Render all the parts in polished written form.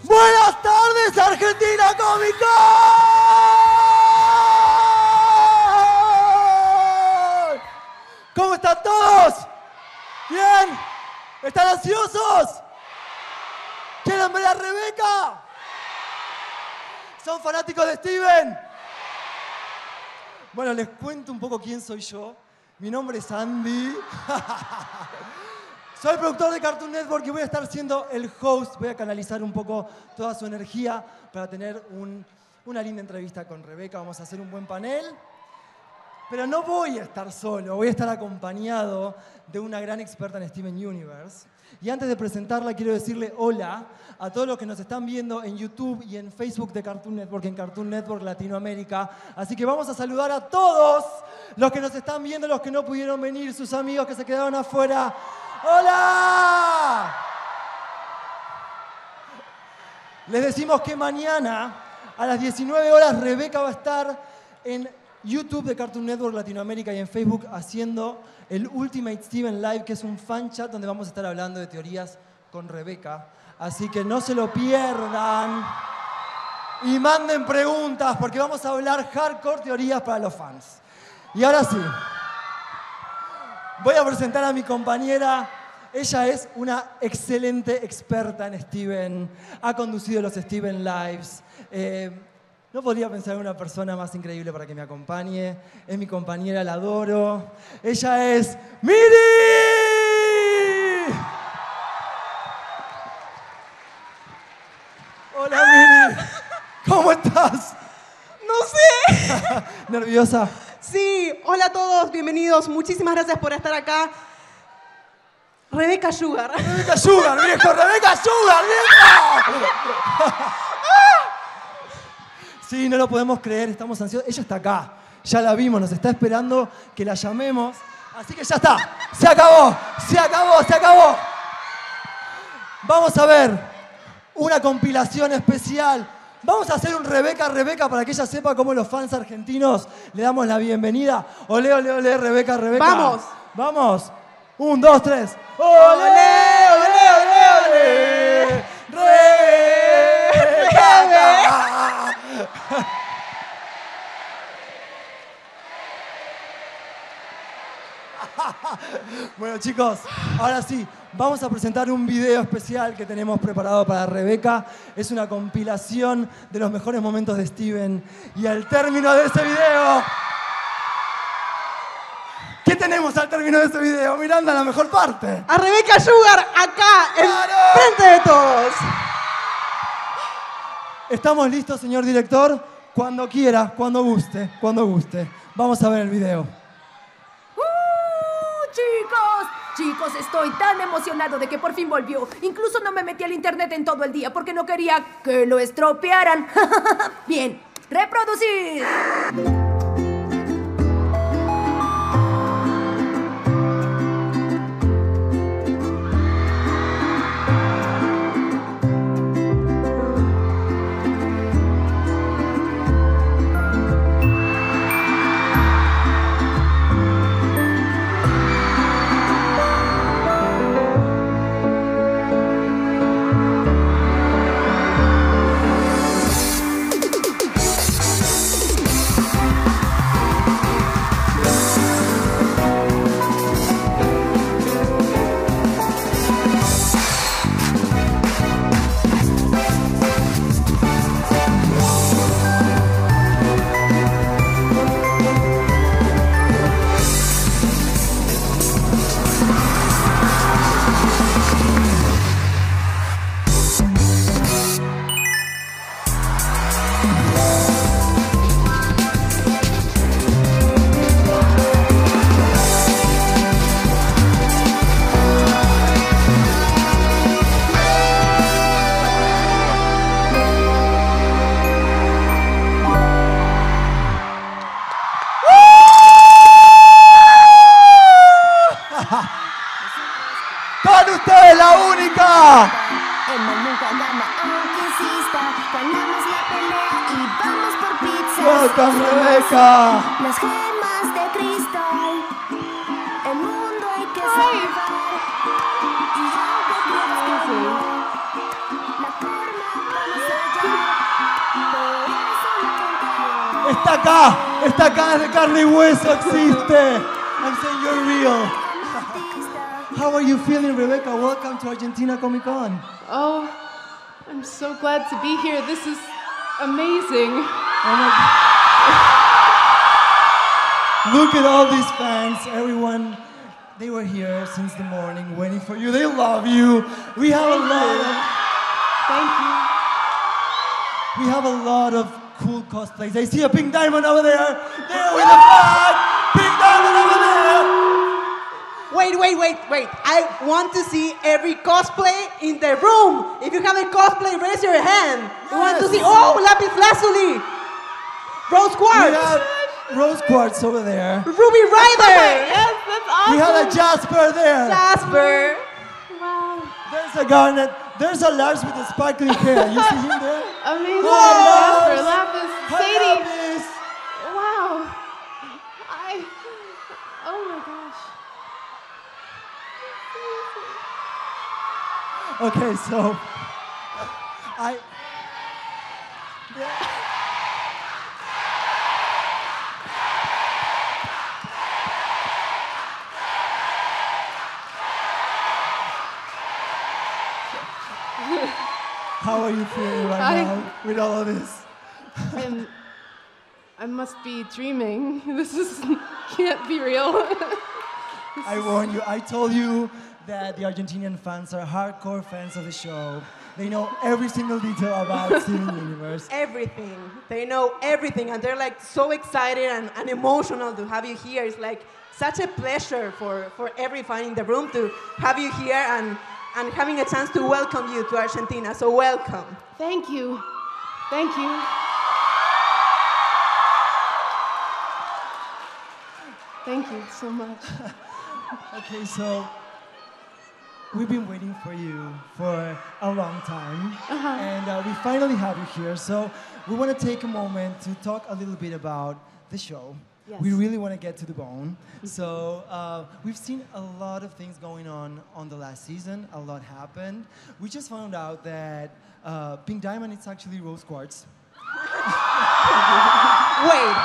Buenas tardes, Argentina Cómica. ¿Cómo están todos? ¿Bien? ¿Están ansiosos? ¿Quieren ver a Rebeca? ¿Son fanáticos de Steven? Bueno, les cuento un poco quién soy yo. Mi nombre es Andy. Soy productor de Cartoon Network y voy a estar siendo el host. Voy a canalizar un poco toda su energía para tener una linda entrevista con Rebeca. Vamos a hacer un buen panel. Pero no voy a estar solo, voy a estar acompañado de una gran experta en Steven Universe. Y antes de presentarla, quiero decirle hola a todos los que nos están viendo en YouTube y en Facebook de Cartoon Network, en Cartoon Network Latinoamérica. Así que vamos a saludar a todos los que nos están viendo, los que no pudieron venir, sus amigos que se quedaron afuera. ¡Hola! Les decimos que mañana a las 19 horas Rebeca va a estar en YouTube de Cartoon Network Latinoamérica y en Facebook haciendo el Ultimate Steven Live, que es un fan chat donde vamos a estar hablando de teorías con Rebeca. Así que no se lo pierdan y manden preguntas porque vamos a hablar hardcore teorías para los fans. Y ahora sí, voy a presentar a mi compañera. Ella es una excelente experta en Steven, ha conducido los Steven Lives. No podría pensar en una persona más increíble para que me acompañe. Es mi compañera, la adoro. Ella es ¡Miri! Hola, Miri. ¿Cómo estás? No sé. ¿Nerviosa? Sí, hola a todos, bienvenidos. Muchísimas gracias por estar acá. Rebeca Sugar. Rebeca Sugar, viejo. Rebeca Sugar, viejo. Sí, no lo podemos creer, estamos ansiosos. Ella está acá, ya la vimos, nos está esperando que la llamemos. Así que ya está, se acabó, se acabó, se acabó. Vamos a ver una compilación especial. Vamos a hacer un Rebeca para que ella sepa cómo los fans argentinos le damos la bienvenida. Olé, olé, olé, Rebeca. Vamos. Vamos. 1, 2, 3. Olé, olé, olé, olé. Rebeca. Bueno, chicos, ahora sí, vamos a presentar un video especial que tenemos preparado para Rebeca. Es una compilación de los mejores momentos de Steven. Y al término de ese video... ¿Qué tenemos al término de este video? Miranda, la mejor parte. A Rebeca Sugar acá, enfrente de todos. ¿Estamos listos, señor director? Cuando quiera, cuando guste, cuando guste. Vamos a ver el video. Chicos, estoy tan emocionado de que por fin volvió. Incluso no me metí al internet en todo el día porque no quería que lo estropearan. Bien, reproducir. Welcome, Rebeca. Las gemas de cristal, el mundo hay que salvar. Y aunque creas que no, la forma Está acá, es de carne y hueso, existe. I'm saying you're real. How are you feeling, Rebecca? Welcome to Argentina Comic Con. Oh, I'm so glad to be here. This is amazing. Oh my God. Look at all these fans, everyone. They were here since the morning waiting for you. They love you. We have a lot of... Thank you. We have a lot of cool cosplays. I see a pink diamond over there. There with the flag. Pink diamond over there. Wait. I want to see every cosplay in the room. If you have a cosplay, raise your hand. I want to see, Lapis Lazuli. Rose Quartz. We have Rose Quartz over there. Ruby Ryder. Yes, that's awesome. We have a Jasper there. Jasper. Wow. There's a Garnet. There's a Lars with the sparkling hair. You see him there? Amazing. Hi, Jasper, Lapis, Sadie. Lapis. Wow. Oh my gosh. Okay, so how are you feeling right now with all of this? I must be dreaming. This can't be real. I warn you, I told you that the Argentinian fans are hardcore fans of the show. They know every single detail about Steven Universe. Everything. They know everything, and they're like so excited and emotional to have you here. It's like such a pleasure for every fan in the room to have you here and having a chance to welcome you to Argentina. So welcome. Thank you. Thank you. Thank you so much. Okay, so we've been waiting for you for a long time, and we finally have you here. So we want to take a moment to talk a little bit about the show. Yes. We really want to get to the bone. So we've seen a lot of things going on the last season. A lot happened. We just found out that Pink Diamond is actually Rose Quartz. Wait,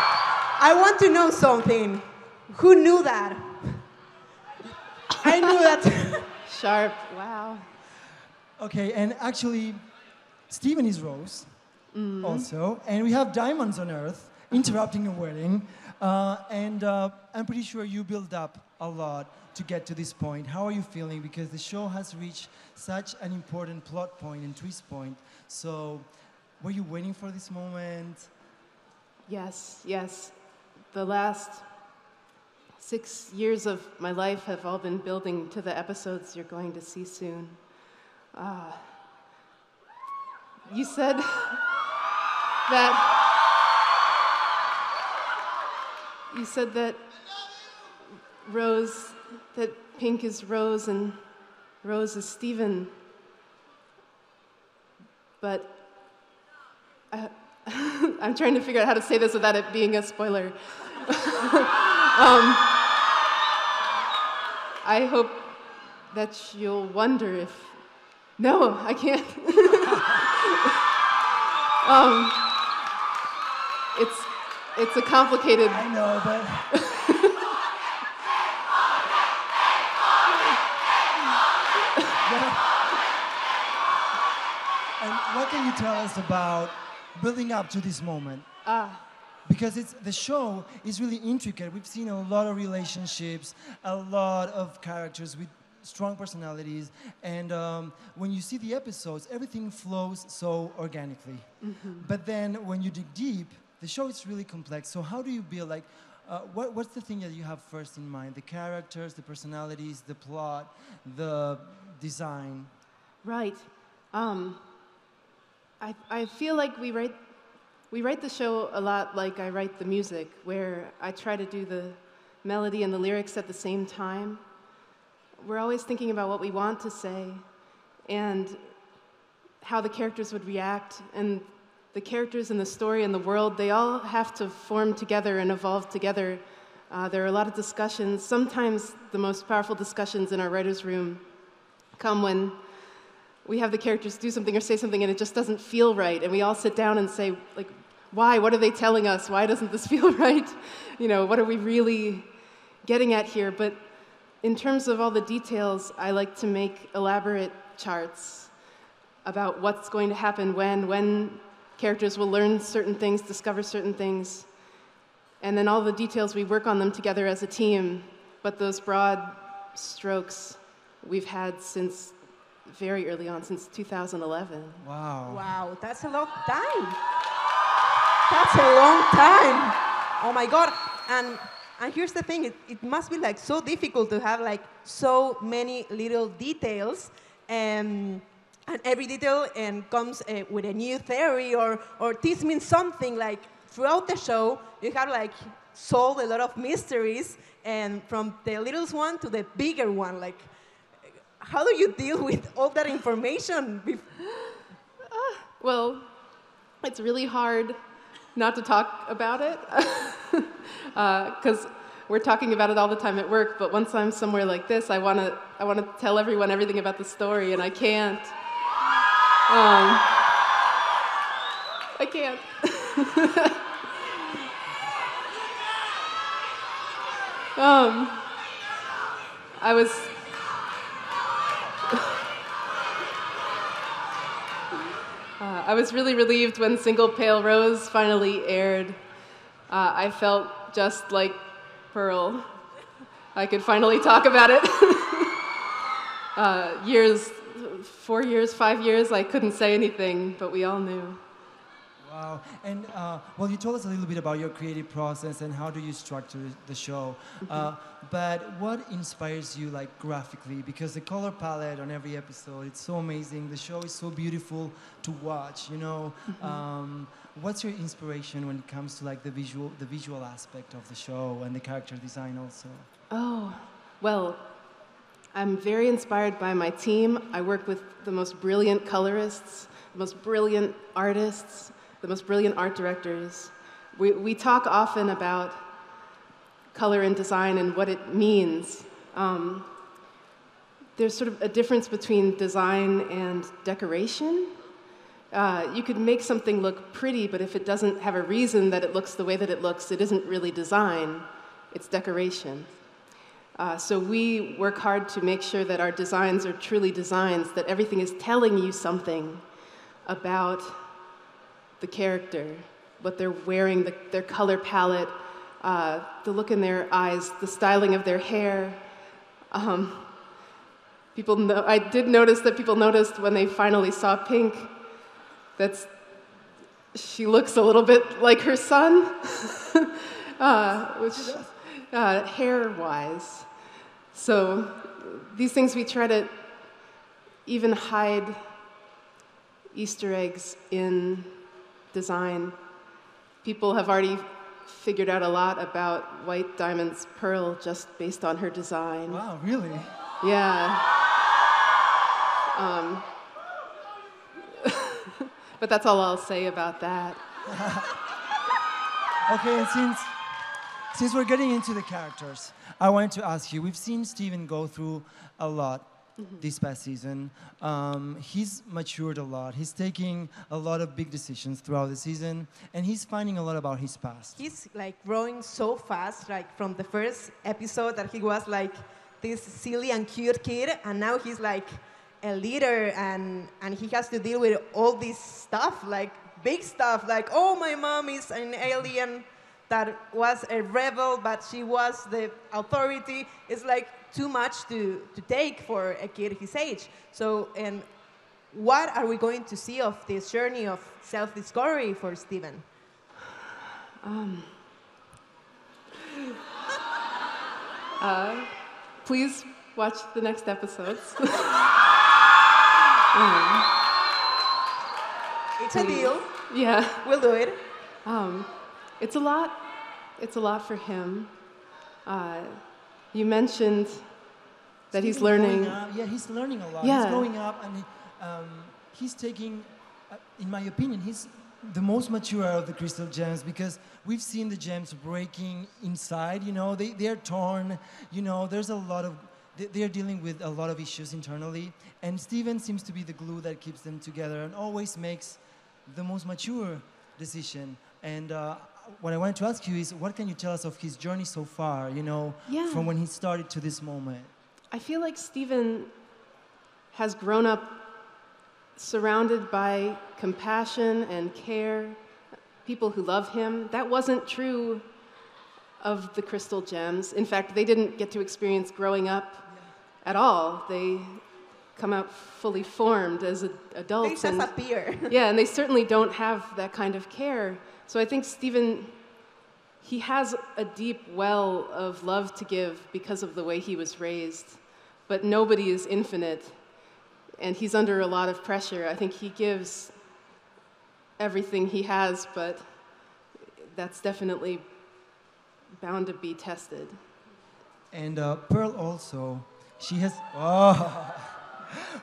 I want to know something. Who knew that? I knew that. Sharp. Wow. Okay, and actually, Steven is Rose also, and we have diamonds on Earth interrupting a wedding. And I'm pretty sure you built up a lot to get to this point. How are you feeling? Because the show has reached such an important plot point and twist point. So, were you waiting for this moment? Yes. The last 6 years of my life have all been building to the episodes you're going to see soon. You said that Pink is Rose and Rose is Steven. But I'm trying to figure out how to say this without it being a spoiler. I hope that you'll wonder if... No, I can't. It's a complicated... I know, but... And what can you tell us about building up to this moment? Because the show is really intricate. We've seen a lot of relationships, a lot of characters with strong personalities, and when you see the episodes, everything flows so organically. But then when you dig deep, the show is really complex. So how do you build, what's the thing that you have first in mind? The characters, the personalities, the plot, the design? Right. I feel like we write the show a lot like I write the music, where I try to do the melody and the lyrics at the same time. We're always thinking about what we want to say and how the characters would react, and the characters and the story and the world, they all have to form together and evolve together. There are a lot of discussions. Sometimes the most powerful discussions in our writer's room come when we have the characters do something or say something and it just doesn't feel right, and we all sit down and say, why? What are they telling us? Why doesn't this feel right? You know, what are we really getting at here? But in terms of all the details, I like to make elaborate charts about what's going to happen when characters will learn certain things, discover certain things, and then all the details, we work on them together as a team. But those broad strokes we've had since very early on, since 2011. Wow. Wow, that's a long time. That's a long time. Oh my God. And here's the thing, it must be like so difficult to have like so many little details, and every detail comes with a new theory or this means something. Like throughout the show, you have like solved a lot of mysteries, and from the littlest one to the bigger one. Like, how do you deal with all that information? Well, it's really hard not to talk about it, because we're talking about it all the time at work, but once I'm somewhere like this, I want to tell everyone everything about the story, and I can't. I can't. I was really relieved when Single Pale Rose finally aired. I felt just like Pearl. I could finally talk about it. 4 years, 5 years, I couldn't say anything, but we all knew. Wow. And, well, you told us a little bit about your creative process and how do you structure the show. But what inspires you, like, graphically? Because the color palette on every episode, it's so amazing. The show is so beautiful to watch, you know. What's your inspiration when it comes to, like, the visual aspect of the show and the character design also? Oh, well, I'm very inspired by my team. I work with the most brilliant colorists, the most brilliant artists, the most brilliant art directors. We talk often about color and design and what it means. There's sort of a difference between design and decoration. You could make something look pretty, but if it doesn't have a reason that it looks the way that it looks, it isn't really design, it's decoration. So we work hard to make sure that our designs are truly designs, that everything is telling you something about the character, what they're wearing, their color palette, the look in their eyes, the styling of their hair. I did notice that people noticed when they finally saw Pink that she looks a little bit like her son, hair-wise. So these things we try to even hide Easter eggs in design. People have already figured out a lot about White Diamond's Pearl just based on her design. Wow, really? Yeah. But that's all I'll say about that. Okay, and since we're getting into the characters, I wanted to ask you, we've seen Steven go through a lot this past season. He's matured a lot. He's taking a lot of big decisions throughout the season, and he's finding a lot about his past. He's like growing so fast, like from the first episode that he was like this silly and cute kid, and now he's like a leader, and he has to deal with all this stuff, like big stuff, like, oh, my mom is an alien that was a rebel, but she was the authority. It's like too much to take for a kid his age. So, and what are we going to see of this journey of self-discovery for Steven? Please watch the next episodes. It's a deal. Yeah. We'll do it. It's a lot. It's a lot for him. You mentioned that he's learning. Yeah, he's learning a lot. Yeah. He's growing up, and he's taking, in my opinion, he's the most mature out of the crystal gems, because we've seen the gems breaking inside. You know, they're torn. You know, there's a lot of. They're dealing with a lot of issues internally, and Steven seems to be the glue that keeps them together and always makes the most mature decision. And what I wanted to ask you is, what can you tell us of his journey so far, Yeah. from when he started to this moment? I feel like Stephen has grown up surrounded by compassion and care, people who love him. That wasn't true of the Crystal Gems. In fact, they didn't get to experience growing up at all. They come out fully formed as adults. They just appear. Yeah, and they certainly don't have that kind of care. So I think Stephen, he has a deep well of love to give because of the way he was raised. But nobody is infinite, and he's under a lot of pressure. I think he gives everything he has, but that's definitely bound to be tested. And Pearl also, she has,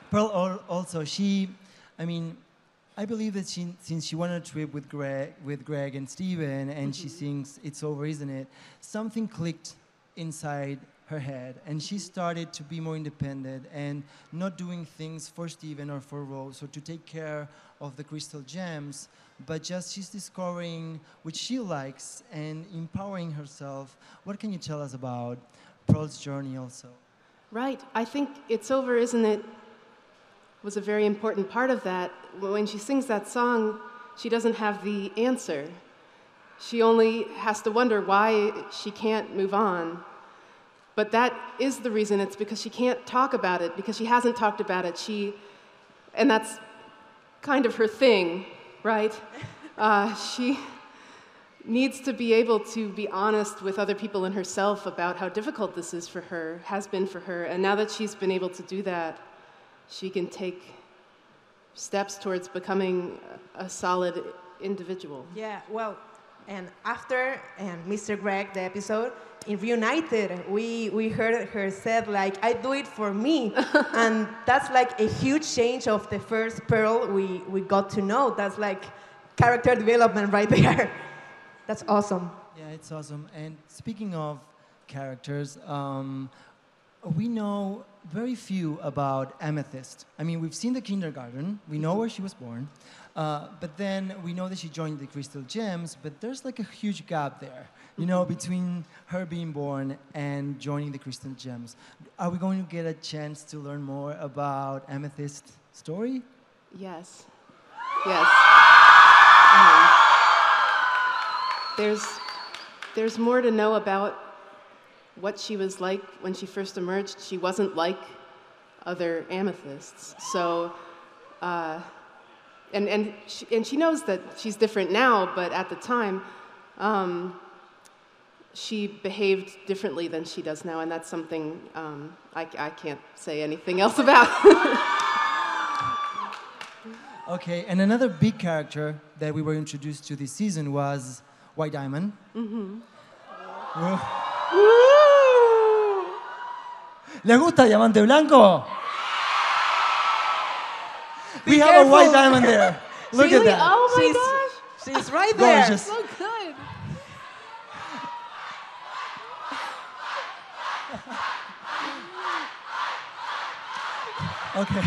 Pearl also, I believe that since she went on a trip with Greg and Steven, and she sings It's Over, Isn't It? Something clicked inside her head, and she started to be more independent and not doing things for Steven or for Rose or to take care of the Crystal Gems, but just she's discovering what she likes and empowering herself. What can you tell us about Pearl's journey also? Right. I think It's Over, Isn't It? Was a very important part of that. When she sings that song, she doesn't have the answer. She only has to wonder why she can't move on. But that is the reason. It's because she can't talk about it, because she hasn't talked about it. And that's kind of her thing, right? She needs to be able to be honest with other people and herself about how difficult this is for her, has been for her. And now that she's been able to do that, she can take steps towards becoming a solid individual. Yeah, well, and after Mr. Greg, the episode, in Reunited, we heard her said, like, I do it for me. And that's like a huge change of the first Pearl we got to know. That's like character development right there. That's awesome. Yeah, it's awesome. And speaking of characters, we know very few about Amethyst. I mean, we've seen the kindergarten, we know where she was born, but then we know that she joined the Crystal Gems, but there's like a huge gap there, between her being born and joining the Crystal Gems. Are we going to get a chance to learn more about Amethyst's story? Yes. Yes. There's more to know about what she was like when she first emerged. She wasn't like other amethysts. So, and she knows that she's different now, but at the time, she behaved differently than she does now, and that's something I can't say anything else about. Okay, and another big character that we were introduced to this season was White Diamond. Mm-hmm. ¿Les gusta Diamante Blanco? We have careful. a white diamond there. Look Really? at that. Oh my gosh! She's right there. Gorgeous. So good. Okay.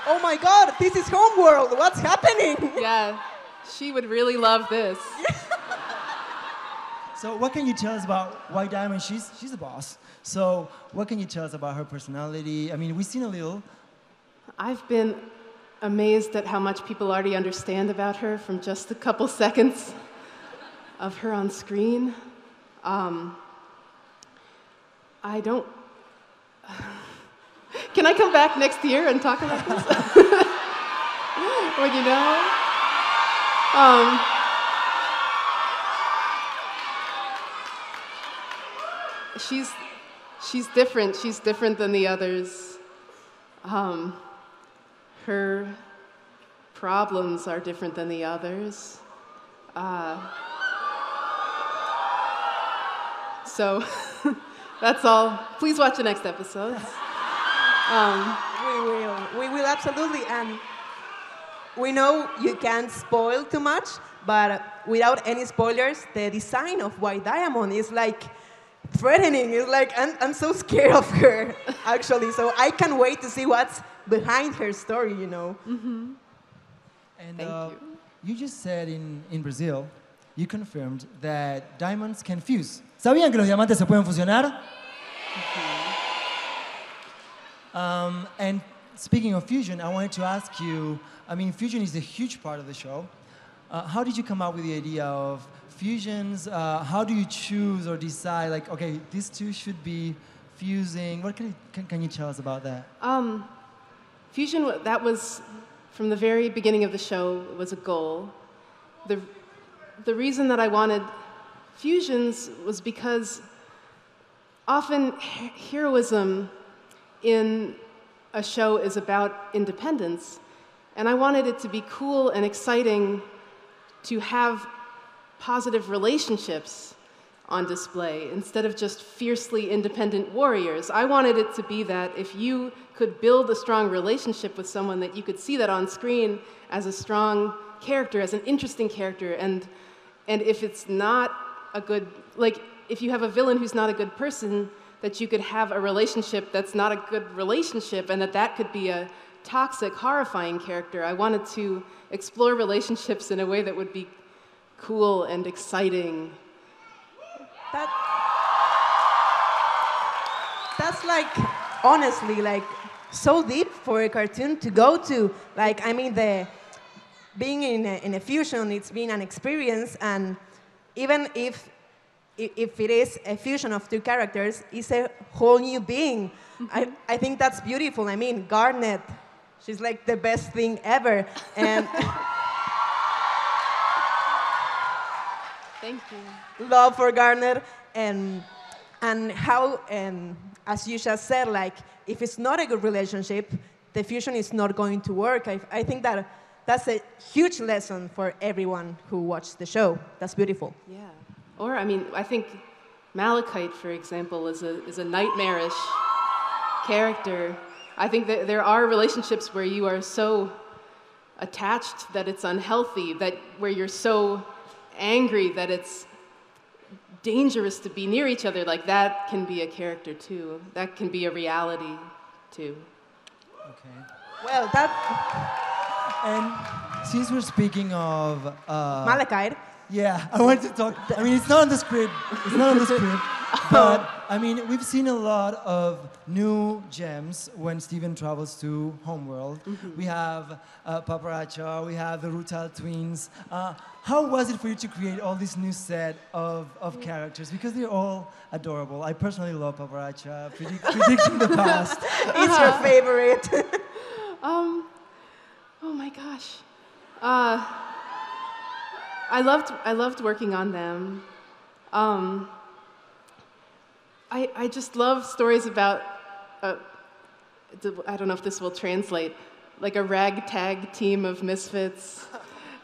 Oh my God, this is Homeworld. What's happening? Yeah, she would really love this. So what can you tell us about White Diamond? She's a boss. So what can you tell us about her personality? I mean, we've seen a little. I've been amazed at how much people already understand about her from just a couple seconds of her on screen. I don't... Can I come back next year and talk about this? When you know? She's different. She's different than the others. Her problems are different than the others. So that's all. Please watch the next episode. We will absolutely. And we know you can't spoil too much, but without any spoilers, the design of White Diamond is like threatening. It's like, I'm so scared of her, actually. So I can't wait to see what's behind her story, Mm-hmm. And Thank you. you just said in Brazil, you confirmed that diamonds can fuse. ¿Sabían que los diamantes se pueden fusionar? And speaking of fusion, I wanted to ask you, I mean, fusion is a huge part of the show. How did you come up with the idea of fusions? How do you choose or decide, like, okay, these two should be fusing? What can you tell us about that? Fusion, that was, from the very beginning of the show, was a goal. The reason that I wanted fusions was because often heroism in a show is about independence, and I wanted it to be cool and exciting to have positive relationships on display instead of just fiercely independent warriors. I wanted it to be that if you could build a strong relationship with someone, that you could see that on screen as a strong character, as an interesting character, and if it's not a good, like, if you have a villain who's not a good person, that you could have a relationship that's not a good relationship, and that could be a toxic, horrifying character. I wanted to explore relationships in a way that would be cool and exciting. That's like, honestly, like, so deep for a cartoon to go to. Like, I mean, being in a fusion, it's been an experience, and even if it is a fusion of two characters, it's a whole new being. I think that's beautiful. I mean, Garnet, she's like the best thing ever. And Thank you. Love for Garnet, and how, as you just said, like, if it's not a good relationship, the fusion is not going to work. I think that's a huge lesson for everyone who watched the show. That's beautiful. Yeah. Or, I mean, I think Malachite, for example, is a nightmarish character. I think that there are relationships where you are so attached that it's unhealthy, where you're so angry that it's dangerous to be near each other. Like, that can be a character too. That can be a reality too. Okay. Well, that... And since we're speaking of... Malachite. Yeah, I wanted to talk. I mean, it's not on the script. It's not on the script. But, I mean, we've seen a lot of new gems when Steven travels to Homeworld. Mm-hmm. We have Paparazzo, we have the Rutal twins. How was it for you to create all this new set of characters? Because they're all adorable. I personally love Paparazzo, predicting the past. It's your favorite. Oh my gosh. I loved working on them. I just love stories about, I don't know if this will translate, like a ragtag team of misfits,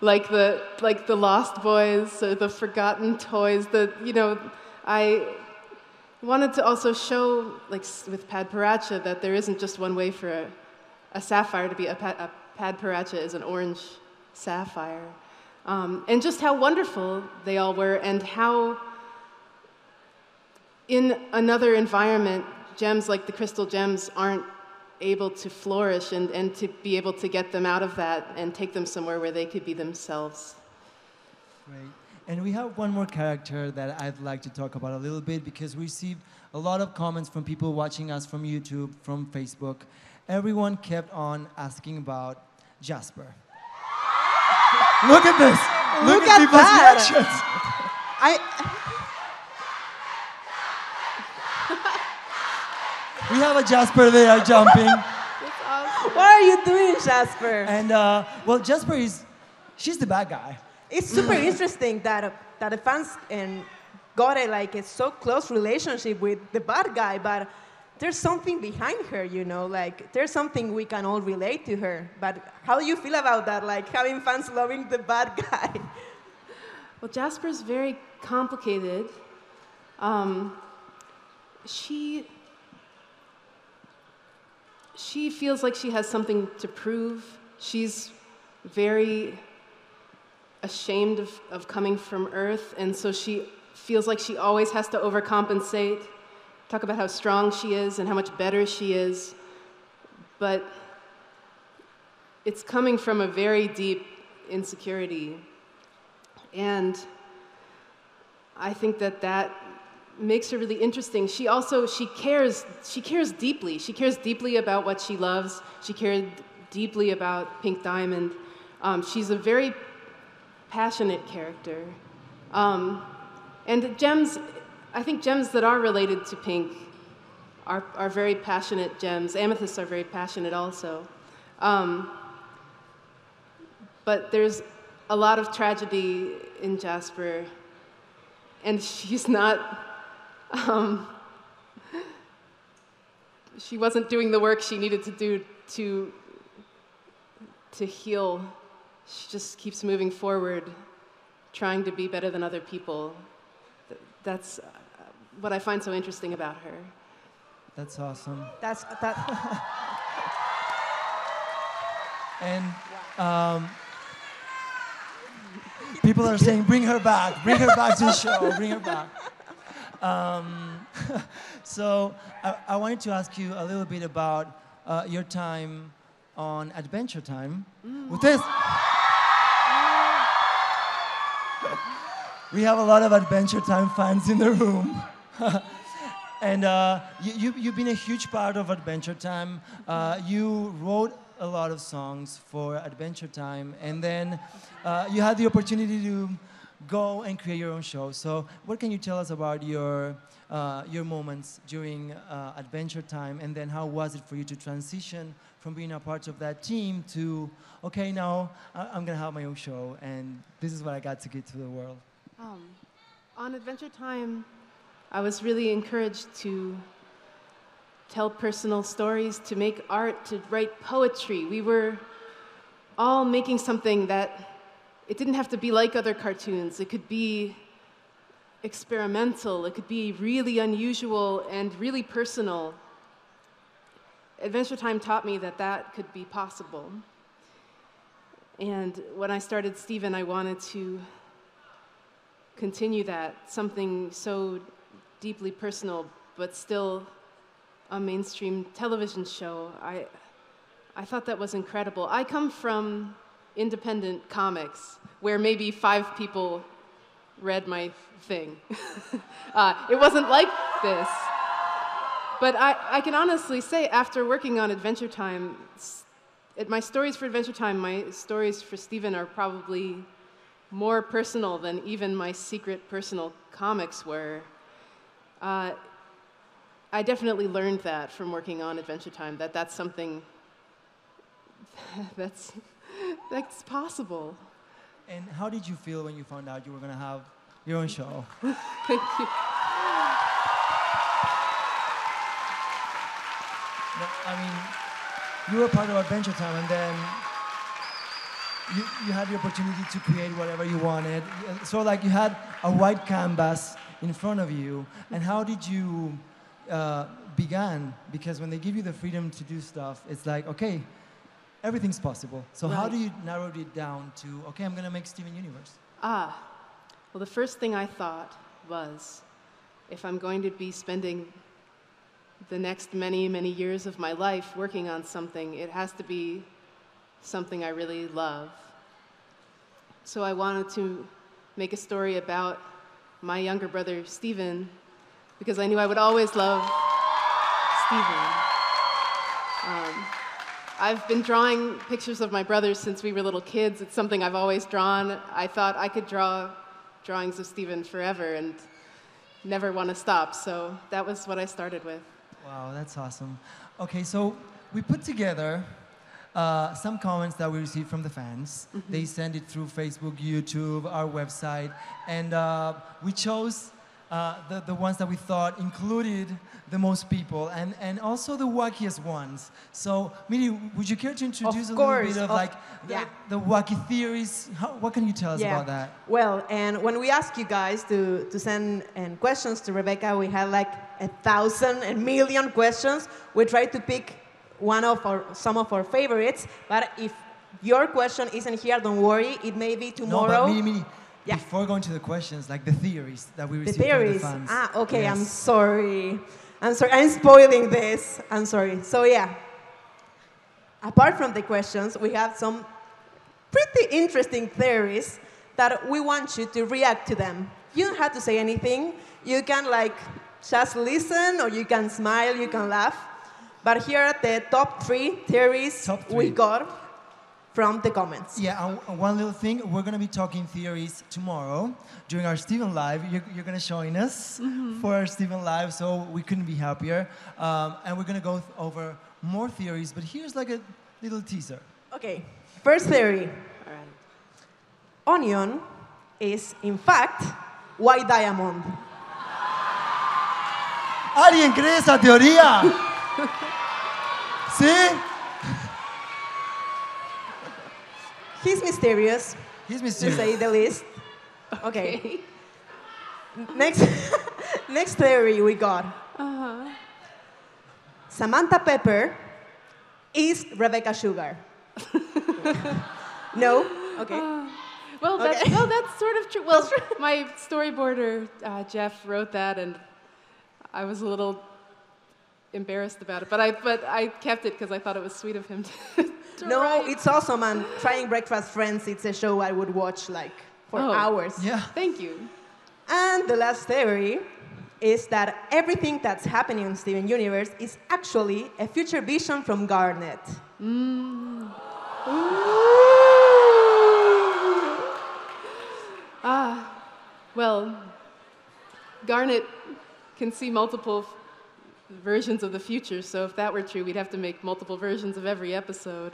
like the Lost Boys or the Forgotten Toys. I wanted to also show, like with Padparacha, that there isn't just one way for a sapphire to be a Padparacha is an orange sapphire. And just how wonderful they all were, and how in another environment, gems like the crystal gems aren't able to flourish, and to be able to get them out of that and take them somewhere where they could be themselves. Great. And we have one more character that I'd like to talk about a little bit, because we received a lot of comments from people watching us from YouTube, from Facebook. Everyone kept on asking about Jasper. Look at this! Look at people's reactions! We have a Jasper there jumping. That's awesome. What are you doing, Jasper? And, well, Jasper she's the bad guy. It's super interesting that the fans got a so close relationship with the bad guy, but there's something behind her, you know, like there's something we can all relate to her. But how do you feel about that, like having fans loving the bad guy? Well, Jasper's very complicated. She feels like she has something to prove. She's very ashamed of coming from Earth, and so she feels like she always has to overcompensate, talk about how strong she is and how much better she is, but it's coming from a very deep insecurity. And I think that makes her really interesting. She cares deeply. She cares deeply about what she loves. She cared deeply about Pink Diamond. She's a very passionate character. And gems, I think gems that are related to Pink are very passionate gems. Amethysts are very passionate also. But there's a lot of tragedy in Jasper, and she's not, she wasn't doing the work she needed to do to heal. She just keeps moving forward, trying to be better than other people. That's what I find so interesting about her. That's awesome. That. And people are saying, bring her back to the show, bring her back. So I wanted to ask you a little bit about your time on Adventure Time. With this, we have a lot of Adventure Time fans in the room. And you've been a huge part of Adventure Time. You wrote a lot of songs for Adventure Time, and then you had the opportunity to go and create your own show. So what can you tell us about your moments during Adventure Time, and then how was it for you to transition from being a part of that team to, okay, now I'm going to have my own show, and this is what I got to give to the world? On Adventure Time, I was really encouraged to tell personal stories, to make art, to write poetry. We were all making something that, it didn't have to be like other cartoons. It could be experimental. It could be really unusual and really personal. Adventure Time taught me that that could be possible. And when I started Steven, I wanted to continue that, something so deeply personal, but still a mainstream television show. I thought that was incredible. I come from independent comics, where maybe 5 people read my thing. It wasn't like this. But I can honestly say, after working on Adventure Time, my stories for Adventure Time, my stories for Steven are probably more personal than even my secret personal comics were. I definitely learned that from working on Adventure Time, that's something that's possible. And how did you feel when you found out you were going to have your own show? Thank you. No, I mean, you were part of Adventure Time, and then you had the opportunity to create whatever you wanted. So like you had a white canvas in front of you, and how did you began? Because when they give you the freedom to do stuff, it's like, okay, everything's possible. So Right. how do you narrow it down to, okay, I'm going to make Steven Universe? Well, the first thing I thought was, if I'm going to be spending the next many, many years of my life working on something, it has to be something I really love. So I wanted to make a story about my younger brother, Steven, because I knew I would always love Steven. I've been drawing pictures of my brothers since we were little kids. It's something I've always drawn. I thought I could draw drawings of Steven forever and never want to stop, so that was what I started with. Wow, that's awesome. Okay, so we put together some comments that we received from the fans. Mm-hmm. They send it through Facebook, YouTube, our website, and we chose the ones that we thought included the most people, and also the wackiest ones. So, Miri, would you care to introduce a little bit of the wacky theories? What can you tell us about that? Well, and when we asked you guys to send questions to Rebecca, we had like 1,000 and million questions. We tried to pick some of our favorites, but if your question isn't here, don't worry, it may be tomorrow. No, but Miri, before going to the questions, like the theories that we received from the fans. Okay, yes. I'm sorry, I'm spoiling this, I'm sorry. So yeah, apart from the questions, we have some pretty interesting theories that we want you to react to them. you don't have to say anything. You can like just listen, or you can smile, you can laugh. But here are the top 3 theories we got from the comments. Yeah, one little thing, we're going to be talking theories tomorrow during our Stephen Live. You're going to join us for our Stephen Live, so we couldn't be happier. And we're going to go over more theories, but here's like a little teaser. Okay, first theory. All right. Onion is, in fact, white diamond. ¿Alguien cree esa teoría? ¿Sí? He's mysterious. He's To mysterious. say the least. Okay. Next theory we got. Samantha Pepper is Rebecca Sugar. No? Okay. Well, Okay. that's sort of true. Well, my storyboarder, Jeff, wrote that, and I was a little embarrassed about it, but I kept it because I thought it was sweet of him to No, write. it's awesome, and Trying Breakfast Friends, it's a show I would watch like for hours. Yeah. Thank you. And the last theory is that everything that's happening in Steven Universe is actually a future vision from Garnet. Well, Garnet can see multiple versions of the future, so if that were true, we'd have to make multiple versions of every episode.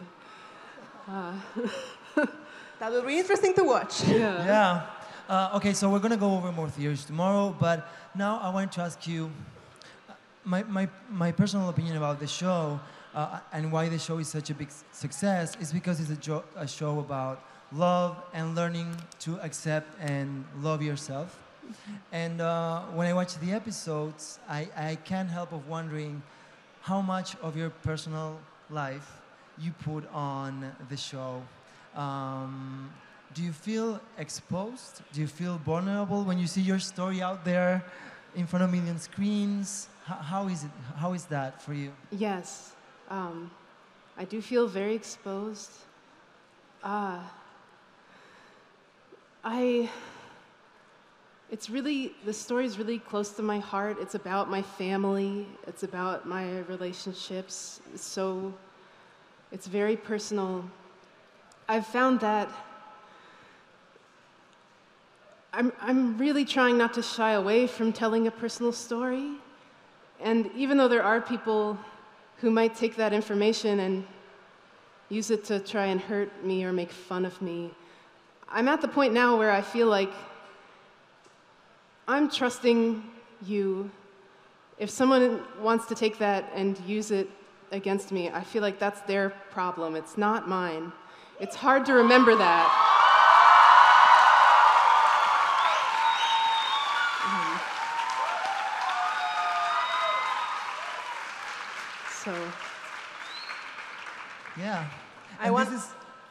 That would be interesting to watch. Yeah. Okay, so we're going to go over more theories tomorrow, but now I want to ask you my personal opinion about the show and why the show is such a big success is because it's a show about love and learning to accept and love yourself. And when I watch the episodes, I can't help of wondering how much of your personal life you put on the show. Do you feel exposed? Do you feel vulnerable when you see your story out there in front of million screens? How is it? How is that for you? Yes, I do feel very exposed. The story's really close to my heart. It's about my family. It's about my relationships. So it's very personal. I've found that I'm really trying not to shy away from telling a personal story. And even though there are people who might take that information and use it to try and hurt me or make fun of me, I'm at the point now where I feel like I'm trusting you. If someone wants to take that and use it against me, I feel like that's their problem. It's not mine. It's hard to remember that. So. Yeah. I And want-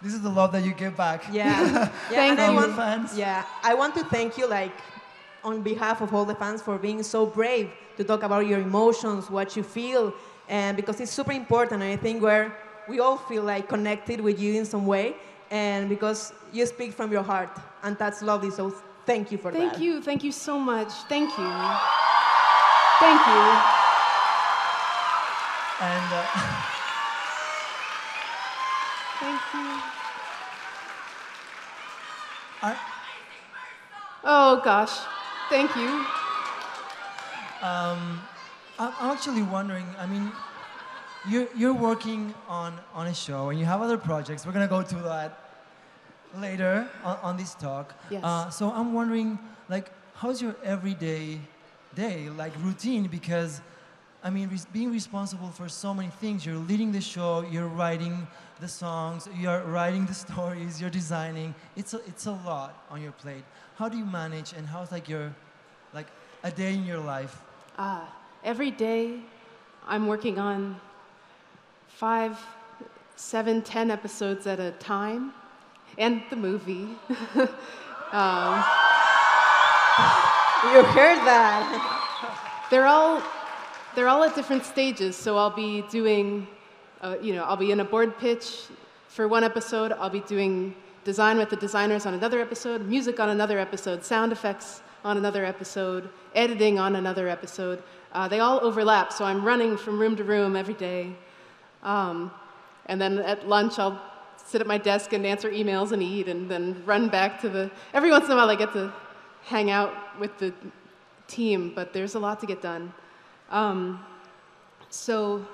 this is the love that you give back. Yeah. Thank and you. From your fans. Yeah, I want to thank you, like, on behalf of all the fans, for being so brave to talk about your emotions, what you feel, and because it's super important. And I think we all feel like connected with you in some way, and because you speak from your heart, and that's lovely. So thank you for that. Thank you so much. Thank you. Thank you. And Thank you. I, Oh gosh, thank you. I'm actually wondering, I mean, you're working on a show and you have other projects. We're going to go to that later on this talk. Yes. So I'm wondering, like, how's your everyday day, like routine? Because, I mean, being responsible for so many things. You're leading the show, you're writing the songs, you're writing the stories, you're designing. It's a lot on your plate. How do you manage, and how's like a day in your life? Every day, I'm working on 5, 7, 10 episodes at a time, and the movie. You heard that. They're all at different stages. So I'll be doing, I'll be in a board pitch for one episode. I'll be doing design with the designers on another episode, music on another episode, sound effects on another episode, editing on another episode. They all overlap, so I'm running from room to room every day. And then at lunch, I'll sit at my desk and answer emails and eat, and then run back to the... Every once in a while, I get to hang out with the team, but there's a lot to get done. So,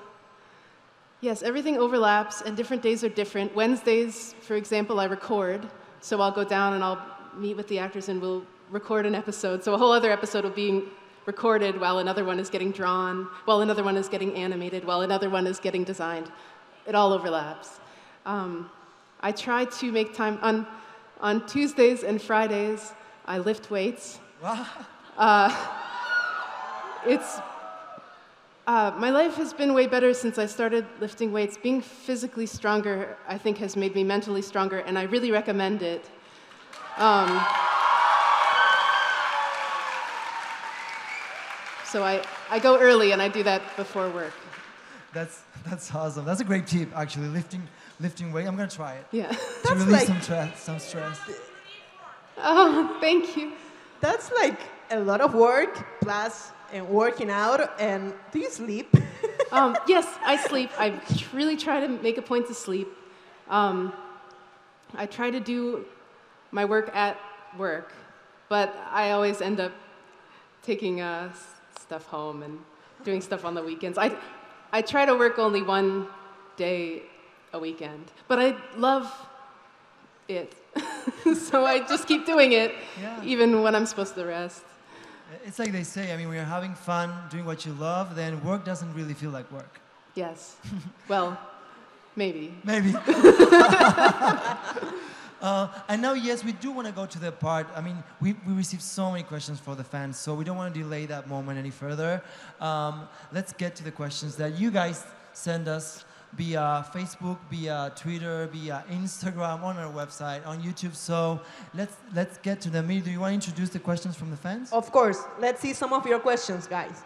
yes, everything overlaps, and different days are different. Wednesdays, for example, I record, so I'll go down and I'll meet with the actors and we'll record an episode. So a whole other episode will be recorded while another one is getting drawn, while another one is getting animated, while another one is getting designed. It all overlaps. I try to make time on Tuesdays and Fridays. I lift weights. Wow. My life has been way better since I started lifting weights. Being physically stronger, I think, has made me mentally stronger, and I really recommend it. So I go early, and I do that before work. That's awesome. That's a great tip, actually, lifting weight. I'm going to try it. Yeah. To release some stress. Oh, thank you. That's like a lot of work, plus working out, and do you sleep? Yes, I sleep. I really try to make a point to sleep. I try to do my work at work, but I always end up taking stuff home and doing stuff on the weekends. I try to work only one day a weekend, but I love it. So I just keep doing it, even when I'm supposed to rest. It's like they say, I mean, when you're having fun doing what you love, then work doesn't really feel like work. Yes. Well, maybe. Maybe. And now, yes, we do want to go to the part. I mean, we received so many questions for the fans, so we don't want to delay that moment any further. Let's get to the questions that you guys send us via Facebook, via Twitter, via Instagram, on our website, on YouTube. So let's get to them. Do you want to introduce the questions from the fans? Of course. Let's see some of your questions, guys.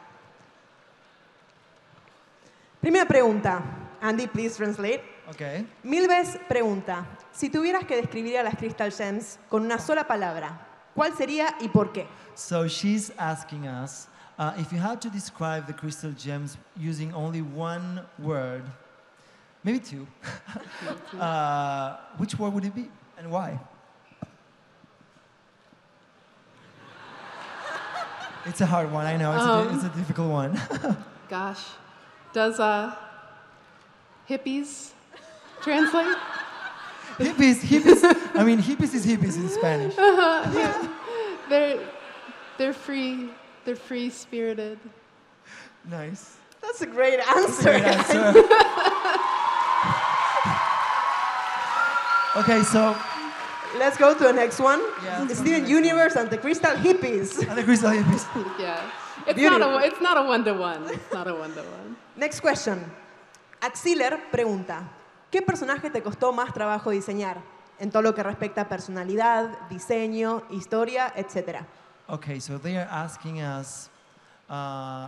Primera pregunta. Andy, please translate. Okay. Milves pregunta, si tuvieras que describir a las Crystal Gems con una sola palabra, ¿cuál sería y por qué? So she's asking us, if you had to describe the crystal gems using only one word, maybe two, which word would it be and why? It's a hard one, I know. It's a difficult one. Gosh. Does hippies translate? Hippies. I mean, hippies is hippies in Spanish. Yeah. They're free. They're free-spirited. Nice. That's a great answer. Great answer. Okay, so let's go to the next one. Yeah, The Steven Universe and the Crystal Hippies. And the crystal hippies. Yeah. It's not a one-to-one. It's not a one-to-one. Next question. Axiller pregunta, ¿qué personaje te costó más trabajo diseñar? En todo lo que respecta a personalidad, diseño, historia, etc. Okay, so they are asking us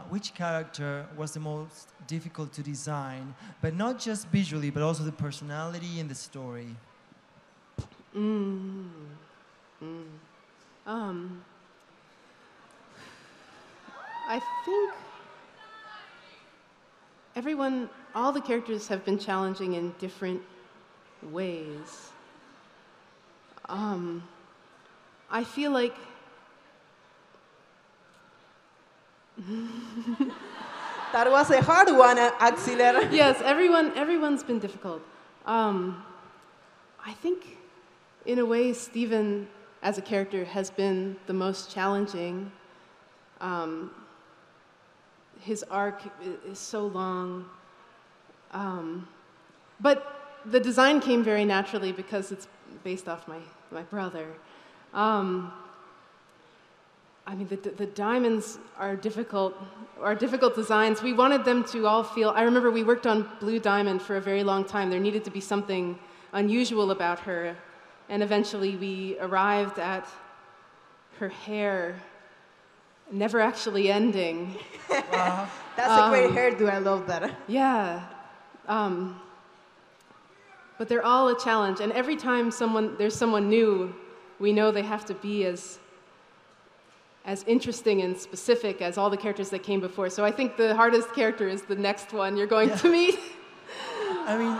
which character was the most difficult to design, but not just visually, but also the personality and the story. I think all the characters have been challenging in different ways. I feel like That was a hard one, Axiller. Yes, everyone's been difficult. I think, in a way, Steven, as a character, has been the most challenging. His arc is so long. But the design came very naturally because it's based off my brother. I mean, the diamonds are difficult designs. We wanted them to all feel... I remember we worked on Blue Diamond for a very long time. There needed to be something unusual about her. And eventually we arrived at her hair never actually ending. That's a great hairdo. I love that. Yeah. but they're all a challenge. And every time there's someone new, we know they have to be as interesting and specific as all the characters that came before. So I think the hardest character is the next one you're going to meet. I mean,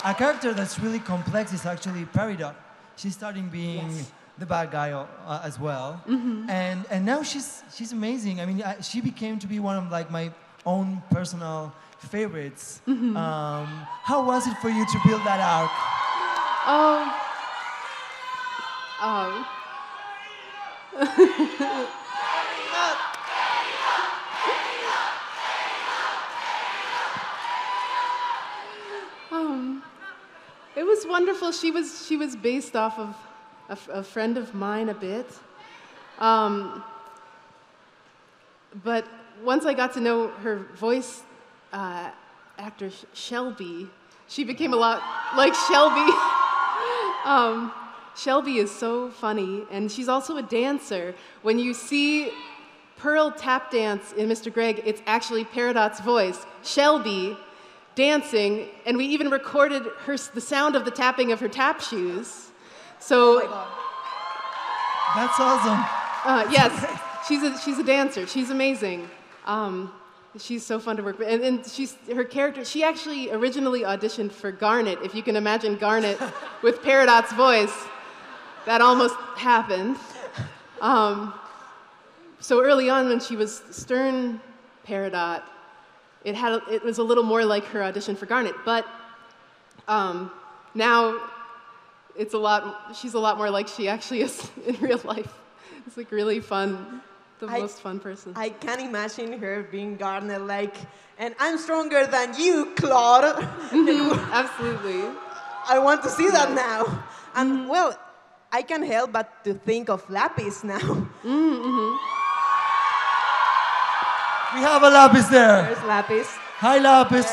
a character that's really complex is actually Peridot. She's starting being the bad guy as well, and now she's amazing. I mean, she became to be one of like my own personal favorites. How was it for you to build that arc? It was wonderful. She was based off of a friend of mine a bit. But once I got to know her voice actor, Shelby, she became a lot like Shelby. Shelby is so funny, and she's also a dancer. When you see Pearl tap dance in Mr. Greg, it's actually Peridot's voice, Shelby, dancing, and we even recorded the sound of the tapping of her tap shoes. So, Oh my God. That's awesome. yes, she's a dancer. She's amazing. She's so fun to work with, and her character. She actually originally auditioned for Garnet. If you can imagine Garnet with Peridot's voice, that almost happened. So early on, when she was Stern Peridot, it was a little more like her audition for Garnet. But now she's a lot more like she actually is in real life. It's like really fun, most fun person. I can imagine her being Garnet like, and I'm stronger than you, Claude. Absolutely. I want to see that now. And well, I can't help but to think of Lapis now. We have a Lapis there. There's Lapis. Hi, Lapis.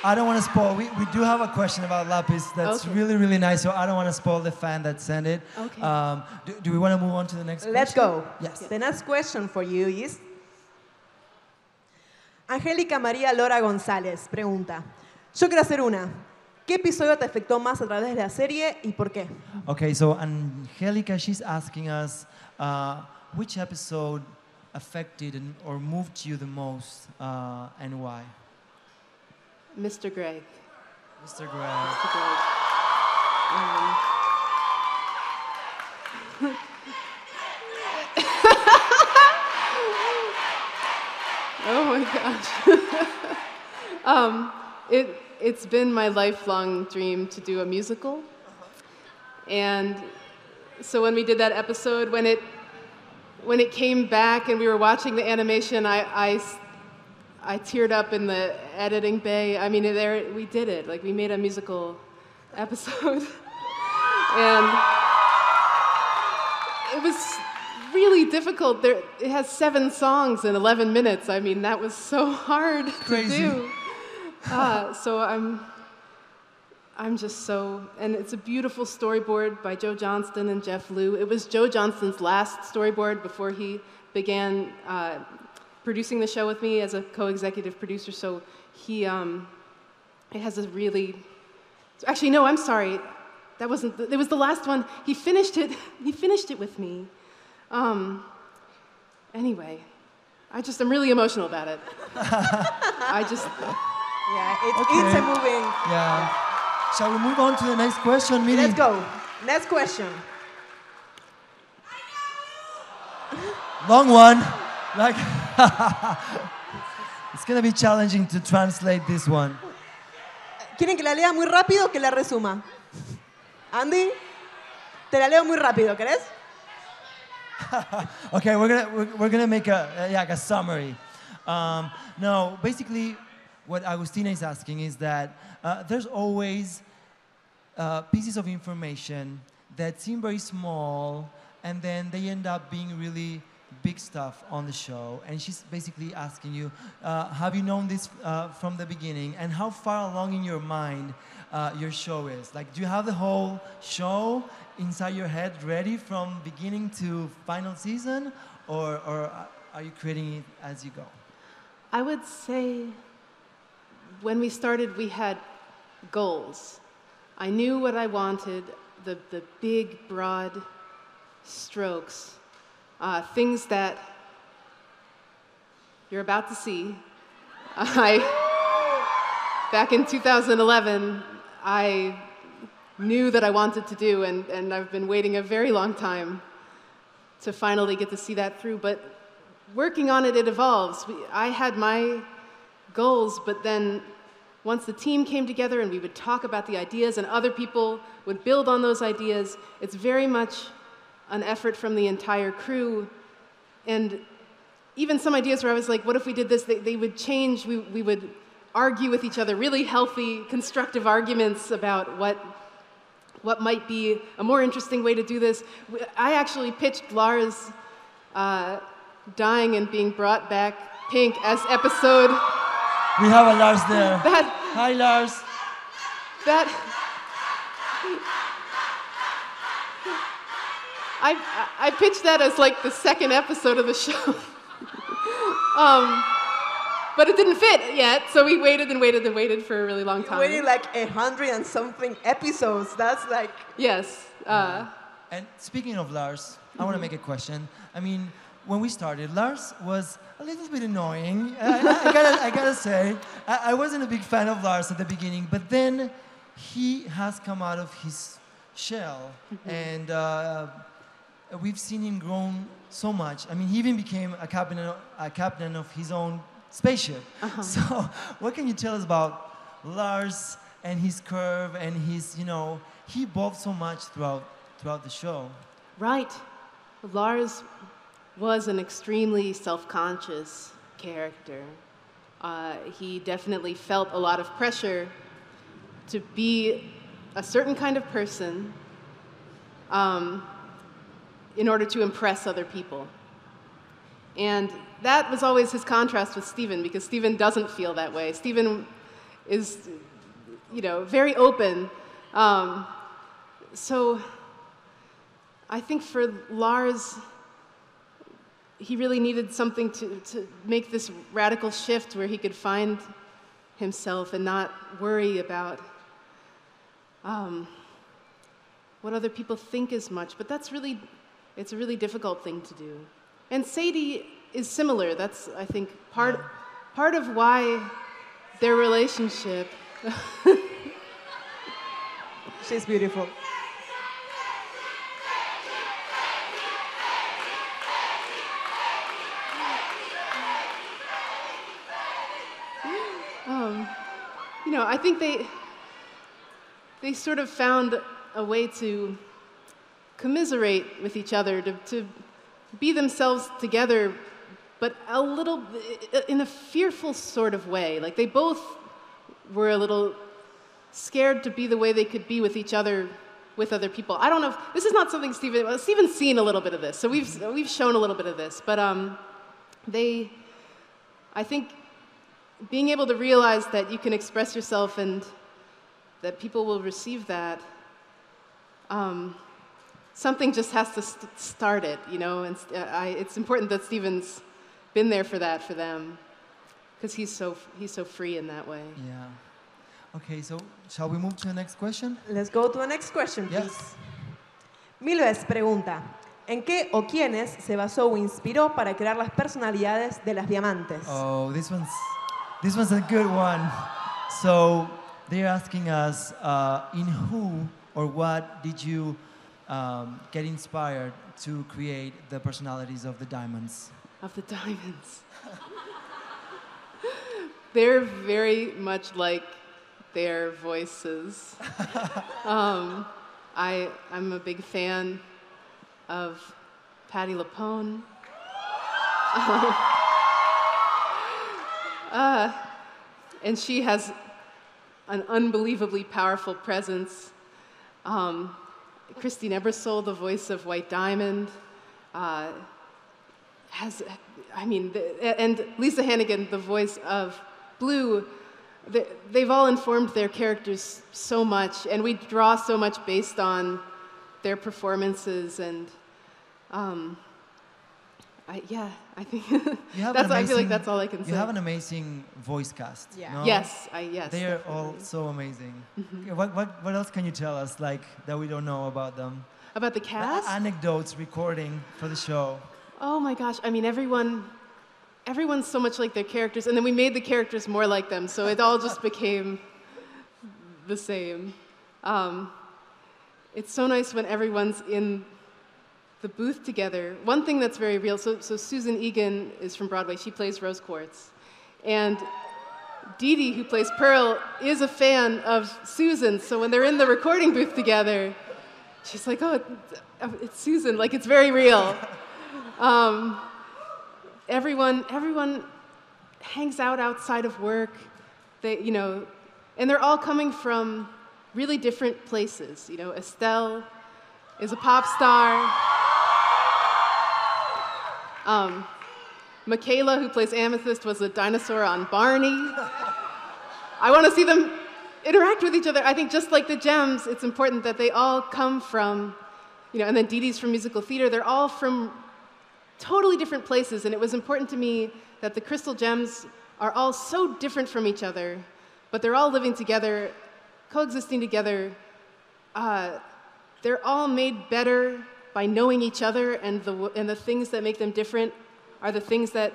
I don't want to spoil. We do have a question about Lapis that's really, really nice, so I don't want to spoil the fan that sent it. Okay. Do we want to move on to the next Let's question? go. Yes. The next question for you is... Angélica María Lora González pregunta, yo quiero hacer una. ¿Qué episodio te afectó más a través de la serie y por qué? Okay, so Angelica, she's asking us which episode affected or moved you the most and why? Mr. Greg. Mr. Greg. Mr. Greg. Oh my gosh. It's been my lifelong dream to do a musical. And so when we did that episode, when it came back and we were watching the animation, I teared up in the editing bay. I mean, we did it. Like, we made a musical episode. And it was really difficult. It has 7 songs in 11 minutes. I mean, that was so hard to do. So I'm just so, and it's a beautiful storyboard by Joe Johnston and Jeff Liu. It was Joe Johnston's last storyboard before he began producing the show with me as a co-executive producer. So it has a really, actually no, I'm sorry. It was the last one. He finished it with me. Anyway, I'm really emotional about it. Yeah, it's a moving. Yeah. Shall we move on to the next question, Miri? Let's go. Next question. Long one. Like, it's going to be challenging to translate this one. ¿Quieren que la lea muy rápido o que la resuma? Andy, te la leo muy rápido, ¿querés? Okay, we're gonna make a summary. No, basically, what Agustina is asking is that there's always pieces of information that seem very small, and then they end up being really big stuff on the show. And she's basically asking you, have you known this from the beginning, and how far along in your mind your show is? Like, do you have the whole show inside your head ready from beginning to final season, or are you creating it as you go? I would say when we started, we had goals. I knew what I wanted, the big, broad strokes, things that you're about to see. Back in 2011, I knew that I wanted to do, and I've been waiting a very long time to finally get to see that through. But working on it, it evolves. I had my goals, but then once the team came together and we would talk about the ideas and other people would build on those ideas, it's very much an effort from the entire crew. And even some ideas where I was like, what if we did this? They would change. We would argue with each other, really healthy, constructive arguments about what might be a more interesting way to do this. I actually pitched Lars dying and being brought back pink as episode. We have a Lars there. Hi, Lars. I pitched that as like the second episode of the show. But it didn't fit yet, so we waited and waited and waited for a really long time. You waited like 100 and something episodes. That's like... Yes. And speaking of Lars, I want to make a question. I mean, when we started, Lars was a little bit annoying. I gotta say, I wasn't a big fan of Lars at the beginning, but then he has come out of his shell, and we've seen him grown so much. I mean, he even became a captain of his own spaceship. So, what can you tell us about Lars and his curve and his, he evolved so much throughout the show. Right. Lars was an extremely self-conscious character. He definitely felt a lot of pressure to be a certain kind of person in order to impress other people. And that was always his contrast with Steven, because Steven doesn't feel that way. Steven is, very open. So I think for Lars, he really needed something to make this radical shift where he could find himself and not worry about what other people think as much. But it's a really difficult thing to do. And Sadie is similar. That's, I think, part of why their relationship... She's beautiful. I think they sort of found a way to commiserate with each other, to be themselves together, but a little in a fearful sort of way. Like they both were a little scared to be the way they could be with each other, with other people. I don't know if this is not something Steven's seen a little bit of this, so we've shown a little bit of this, but I think being able to realize that you can express yourself and that people will receive that, something just has to start it, and it's important that Steven's been there for that for them, because he's so free in that way. Yeah. Okay, so shall we move to the next question? Let's go to the next question, please. Yes. Milves pregunta, ¿en qué o quiénes se basó o inspiró para crear las personalidades de las diamantes? Oh, this one's a good one. So they're asking us, in who or what did you get inspired to create the personalities of the diamonds? Of the diamonds. They're very much like their voices. I'm a big fan of Patti LuPone. And she has an unbelievably powerful presence. Christine Ebersole, the voice of White Diamond, and Lisa Hannigan, the voice of Blue. They've all informed their characters so much, and we draw so much based on their performances. And I think I feel like that's all I can say. You have an amazing voice cast. Yeah. No? Yes. They are all so amazing. Okay, what else can you tell us, like, that we don't know about them? About the cast? Anecdotes, recording for the show. Oh my gosh! I mean, everyone's so much like their characters, and then we made the characters more like them, so it all just became the same. It's so nice when everyone's in the booth together. One thing that's very real, so Susan Egan is from Broadway. She plays Rose Quartz. And Dee Dee, who plays Pearl, is a fan of Susan. So when they're in the recording booth together, she's like, oh, it's Susan. Like, it's very real. Everyone hangs out outside of work. And they're all coming from really different places. Estelle is a pop star. Michaela, who plays Amethyst, was a dinosaur on Barney. I want to see them interact with each other. I think just like the gems, it's important that they all come from, and then Dee Dee's from musical theater. They're all from totally different places, and it was important to me that the crystal gems are all so different from each other, but they're all living together, coexisting together. They're all made better by knowing each other, and the things that make them different are the things that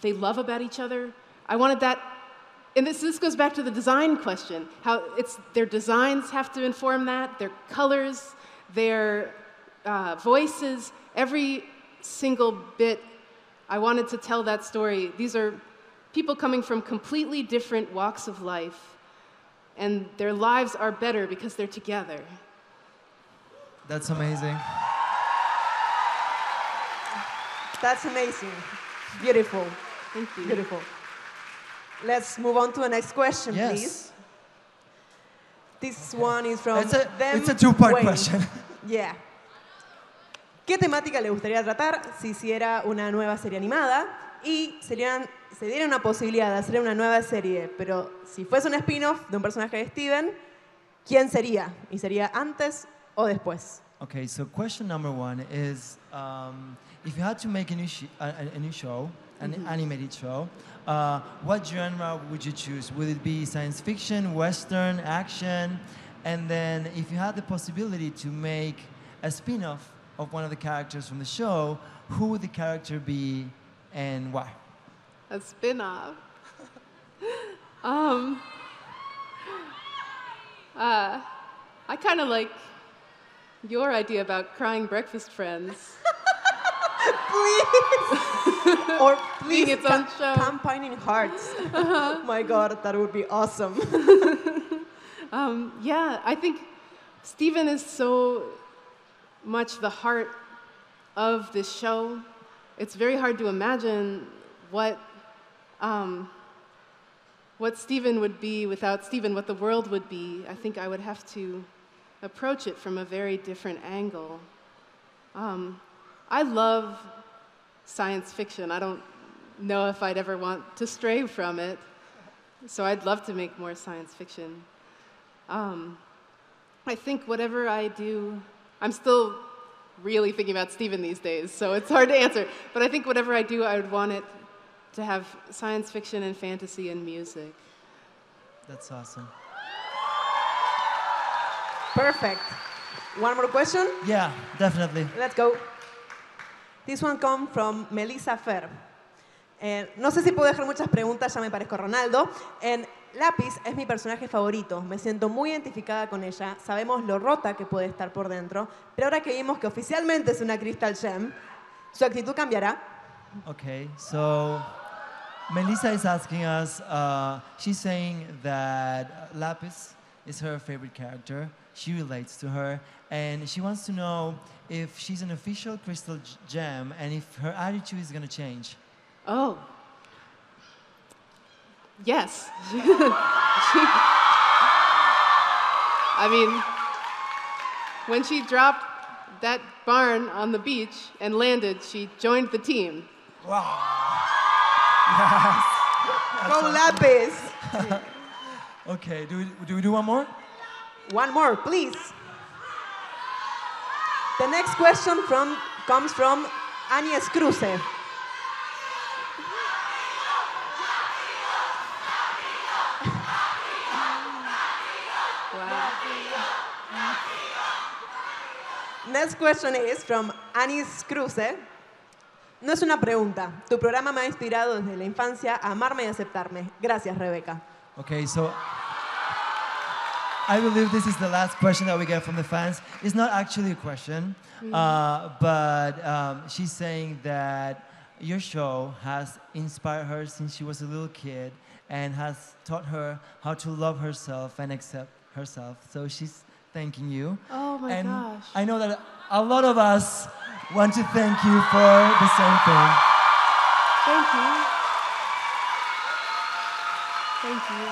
they love about each other. I wanted that, and this goes back to the design question, how their designs have to inform that, their colors, their voices, every single bit. I wanted to tell that story. These are people coming from completely different walks of life, and their lives are better because they're together. That's amazing. That's amazing. Beautiful. Thank you. Beautiful. Let's move on to the next question, Yes. please. This one is from It's a two-part Wayne. question. Yeah. ¿Qué temática le gustaría tratar si hiciera una nueva serie animada y se diera una posibilidad de hacer una nueva serie, pero si fuese un spin-off de un personaje de Steven, ¿quién sería? ¿Y sería antes o después? Okay, so question number one is, if you had to make a new show, an animated show, what genre would you choose? Would it be science fiction, western, action? And then if you had the possibility to make a spin-off of one of the characters from the show, who would the character be and why? A spin-off. I kind of like your idea about crying breakfast friends. Please! Or please, Being its own show. Campaigning Hearts. My God, that would be awesome. Yeah, I think Steven is so much the heart of this show. It's very hard to imagine what Steven would be without Steven, what the world would be. I think I would have to approach it from a very different angle. I love science fiction. I don't know if I'd ever want to stray from it, so I'd love to make more science fiction. I think whatever I do, I'm still really thinking about Steven these days, so it's hard to answer. But I think whatever I do, I would want it to have science fiction and fantasy and music. That's awesome. Perfect. One more question? Yeah, definitely. Let's go. This one comes from Melissa Fer. No sé si puedo dejar muchas preguntas, ya me parezco a Ronaldo. Lápiz es mi personaje favorito. Me siento muy identificada con ella. Sabemos lo rota que puede estar por dentro. Pero ahora que vimos que oficialmente es una Crystal Gem, ¿su actitud cambiará? Okay, so Melissa is asking us, she's saying that Lapis is her favorite character. She relates to her, and she wants to know if she's an official Crystal Gem and if her attitude is going to change. Oh. Yes. I mean, when she dropped that barn on the beach and landed, she joined the team. Wow. Yes. Go Lapis! Okay, do we do one more? One more, please. The next question comes from Anies Cruce. Next question is from Anies Cruce. No es una pregunta. Tu programa me ha inspirado desde la infancia a amarme y aceptarme. Gracias, Rebeca. Okay, so I believe this is the last question that we get from the fans. It's not actually a question, but she's saying that your show has inspired her since she was a little kid and has taught her how to love herself and accept herself. So she's thanking you. Oh my gosh. I know that a lot of us want to thank you for the same thing. Thank you. Thank you.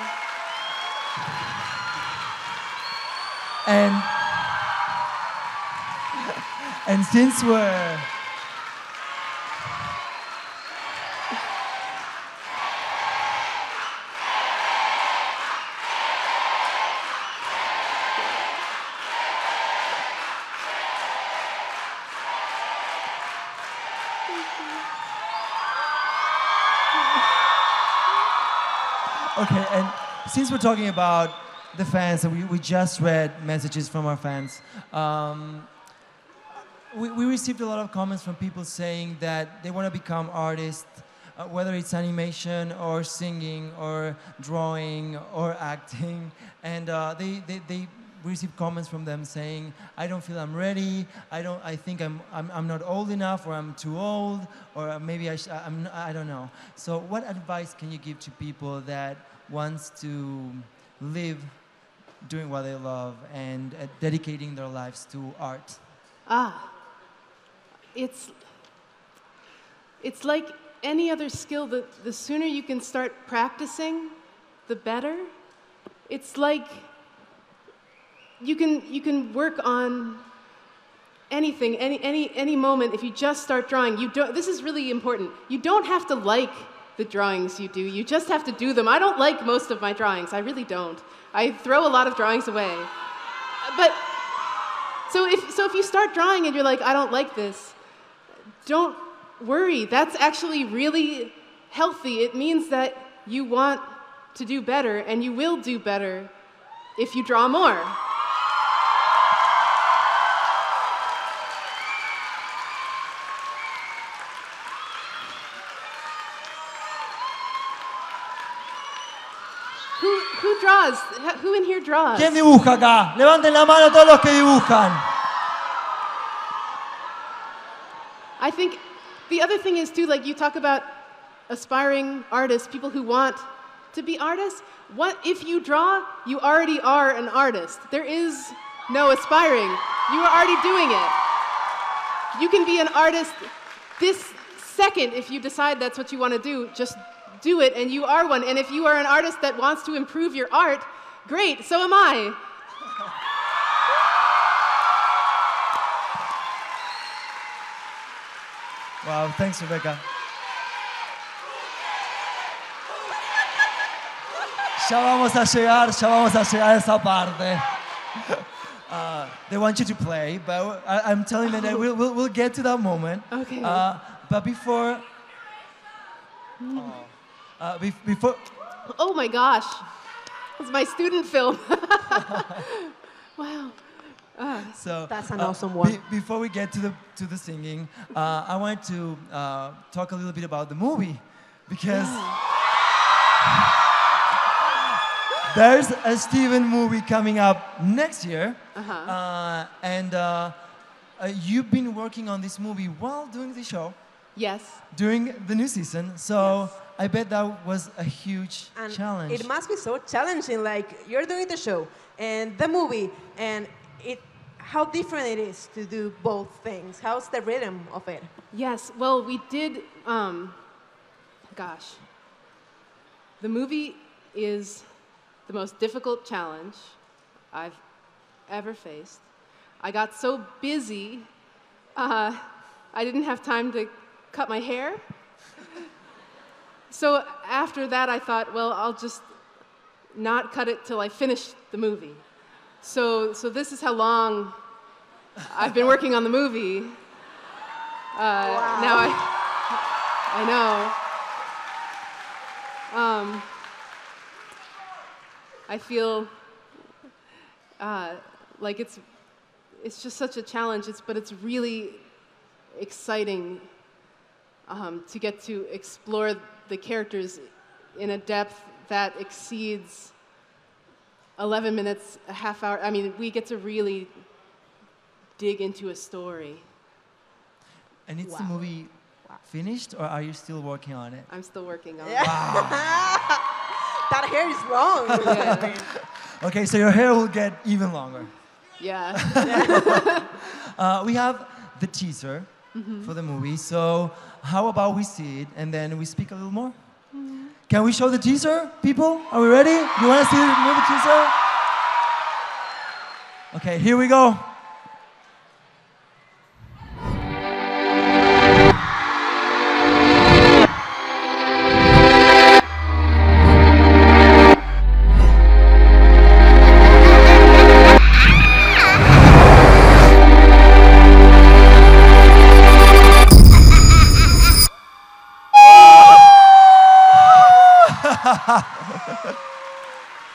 And since we're okay, and since we're talking about the fans, and we just read messages from our fans, we received a lot of comments from people saying that they want to become artists, whether it's animation or singing or drawing or acting, and they received comments from them saying, I don't feel I'm ready, I think I'm not old enough, or I'm too old, or maybe I don't know. So what advice can you give to people that wants to live doing what they love and dedicating their lives to art? It's like any other skill. The sooner you can start practicing, the better. It's like you can work on anything, any moment. If you just start drawing, this is really important. You don't have to like the drawings you do. You just have to do them. I don't like most of my drawings. I really don't. I throw a lot of drawings away. But so if you start drawing and you're like, I don't like this, don't worry. That's actually really healthy. It means that you want to do better, and you will do better if you draw more. Who draws? Who in here draws? ¿Quién dibuja acá? Levanten la mano todos los que dibujan. I think the other thing is too, like you talk about aspiring artists, people who want to be artists. What if you draw? You already are an artist. There is no aspiring. You are already doing it. You can be an artist this second if you decide that's what you want to do. Just do it, and you are one. And if you are an artist that wants to improve your art, great, so am I. Wow, thanks, Rebecca. Ya vamos a llegar a esa parte. They want you to play, but I'm telling them that we'll get to that moment. Okay. But before... before... Oh my gosh, it's my student film. Wow. So that's an awesome one. Before we get to the singing, I want to talk a little bit about the movie, because there's a Steven movie coming up next year, and you've been working on this movie while doing the show. Yes. During the new season, so yes. I bet that was a huge challenge. It must be so challenging, like you're doing the show and the movie, and how different it is to do both things. How's the rhythm of it? Yes, well, we did, gosh. The movie is the most difficult challenge I've ever faced. I got so busy, I didn't have time to cut my hair. So after that, I thought, well, I'll just not cut it till I finish the movie. So this is how long I've been working on the movie. Now I know. I feel like it's just such a challenge. But it's really exciting to get to explore the characters in a depth that exceeds 11 minutes, a half hour. I mean, we get to really dig into a story. And it's the movie finished, or are you still working on it? I'm still working on Yeah. it. Wow. That hair is long. Yeah. Okay, so your hair will get even longer. Yeah. We have the teaser for the movie, so how about we see it and then we speak a little more? Can we show the teaser, people? Are we ready? You want to see the movie teaser? Okay, here we go.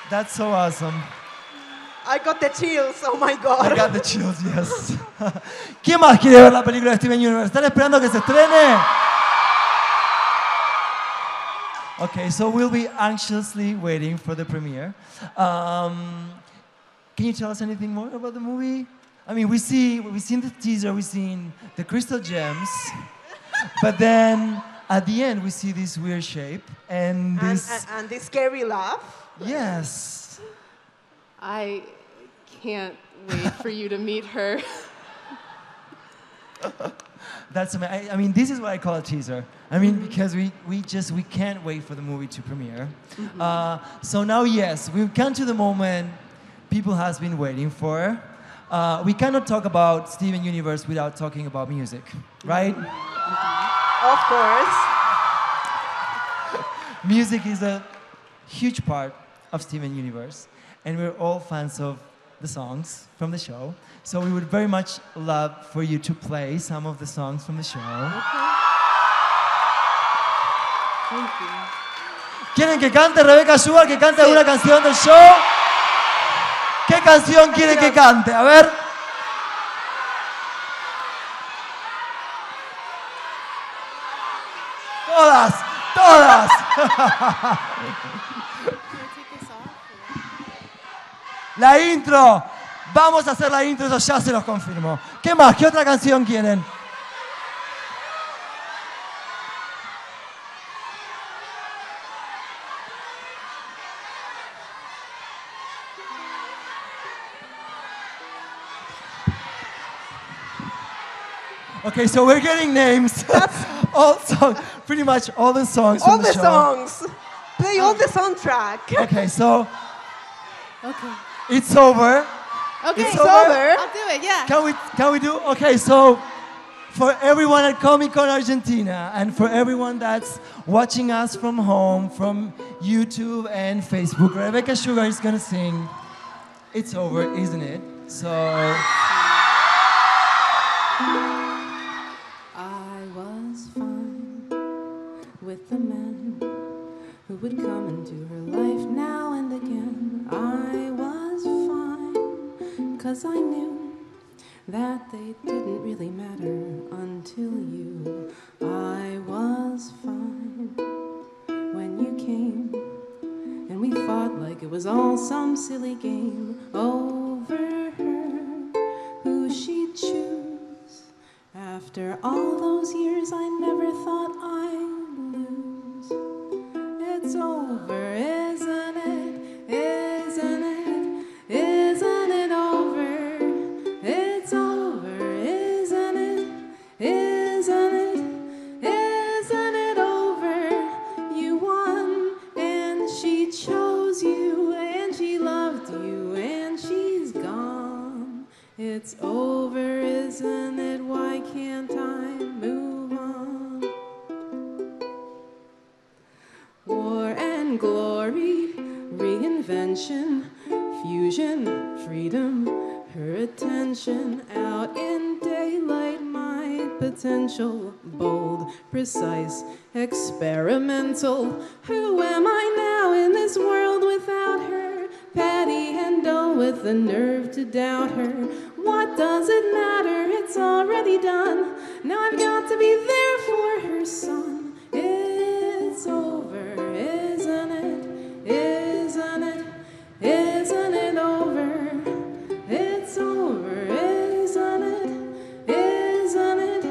That's so awesome. I got the chills, oh my God. I got the chills, yes. ¿Quién más quiere ver la película de Steven Universe? ¿Están esperando que se estrene? Okay, so we'll be anxiously waiting for the premiere. Can you tell us anything more about the movie? I mean, we've seen the teaser, we've seen the crystal gems, but then at the end we see this weird shape and this. And this scary laugh. Yes. I can't wait for you to meet her. That's amazing. I mean, this is what I call a teaser. I mean, because we can't wait for the movie to premiere. So now, yes, we've come to the moment people has been waiting for. We cannot talk about Steven Universe without talking about music, right? Of course. Music is a huge part of Steven Universe, and we're all fans of the songs from the show. So we would very much love for you to play some of the songs from the show. Thank you. ¿Quieren que cante Rebecca Sugar, que cante alguna canción del show? ¿Qué canción quieren que cante? A ver. Todas, todas. La intro. Vamos a hacer la intro, eso ya se los confirmo. ¿Qué más? ¿Qué otra canción quieren? Okay, so we're getting names. All songs, pretty much all the songs All from the the show. songs. Play all the soundtrack. Okay, so Okay. it's over. Okay. It's It's over. I'll do it. Yeah. Can we do? Okay, so for everyone at Comic Con Argentina and for everyone that's watching us from home, from YouTube and Facebook, Rebecca Sugar is gonna sing "It's Over," isn't it? So. I was fine with the men who would come into her life now and again. I was fine, 'cause I knew that they didn't really matter until you. I was fine when you came, and we fought like it was all some silly game over her, who she'd choose. After all those years, I never thought I'd lose. It's over, isn't it? Isn't it? Isn't it over? It's over, isn't it? Isn't it? Isn't it over? You won, and she chose you, and she loved you, and she's gone. It's over, isn't it? Why can't I move on? War and glory, reinvention, fusion, freedom, her attention out in daylight might, but potential, bold, precise, experimental. Who am I now in this world without her? Petty and dull with the nerve to doubt her. What does it matter? It's already done. Now I've got to be there for her son. It's over, isn't it? Isn't it? Isn't it over? It's over, isn't it? Isn't it?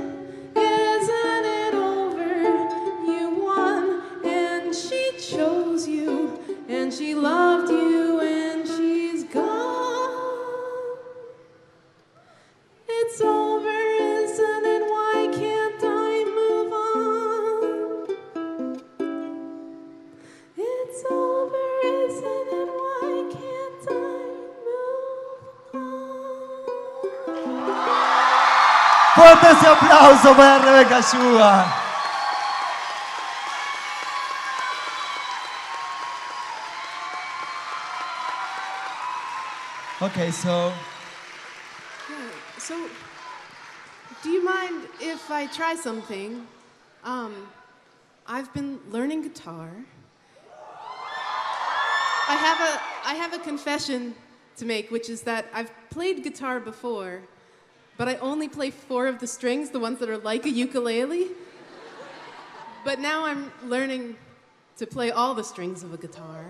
Isn't it over? You won, and she chose you, and she loved you, and she's gone. It's over, isn't it? Why can't I move on? It's over, isn't it? Why can't I move on? Fuerte ese aplauso para Rebeca Sugar. Okay, so So, do you mind if I try something? I've been learning guitar. I have a confession to make, which is that I've played guitar before, but I only play 4 of the strings, the ones that are like a ukulele. But now I'm learning to play all the strings of a guitar.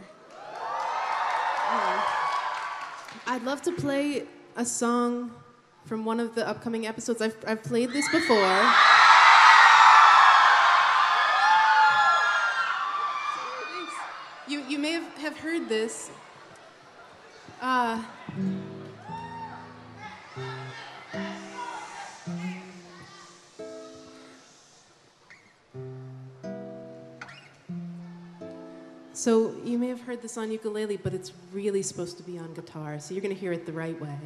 I'd love to play a song from one of the upcoming episodes. I've played this before. You may have heard this. So you may have heard this on ukulele, but it's really supposed to be on guitar, so you're going to hear it the right way.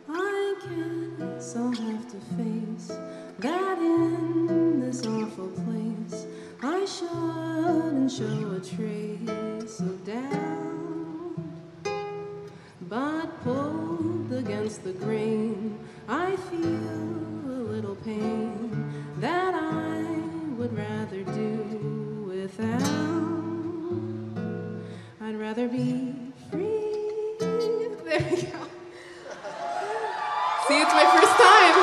I guess I'll have to face that in this awful place I shouldn't show a trace of doubt, but pulled against the grain I feel a little pain that I would rather do without. I'd rather be free. There we go. See, it's my first time.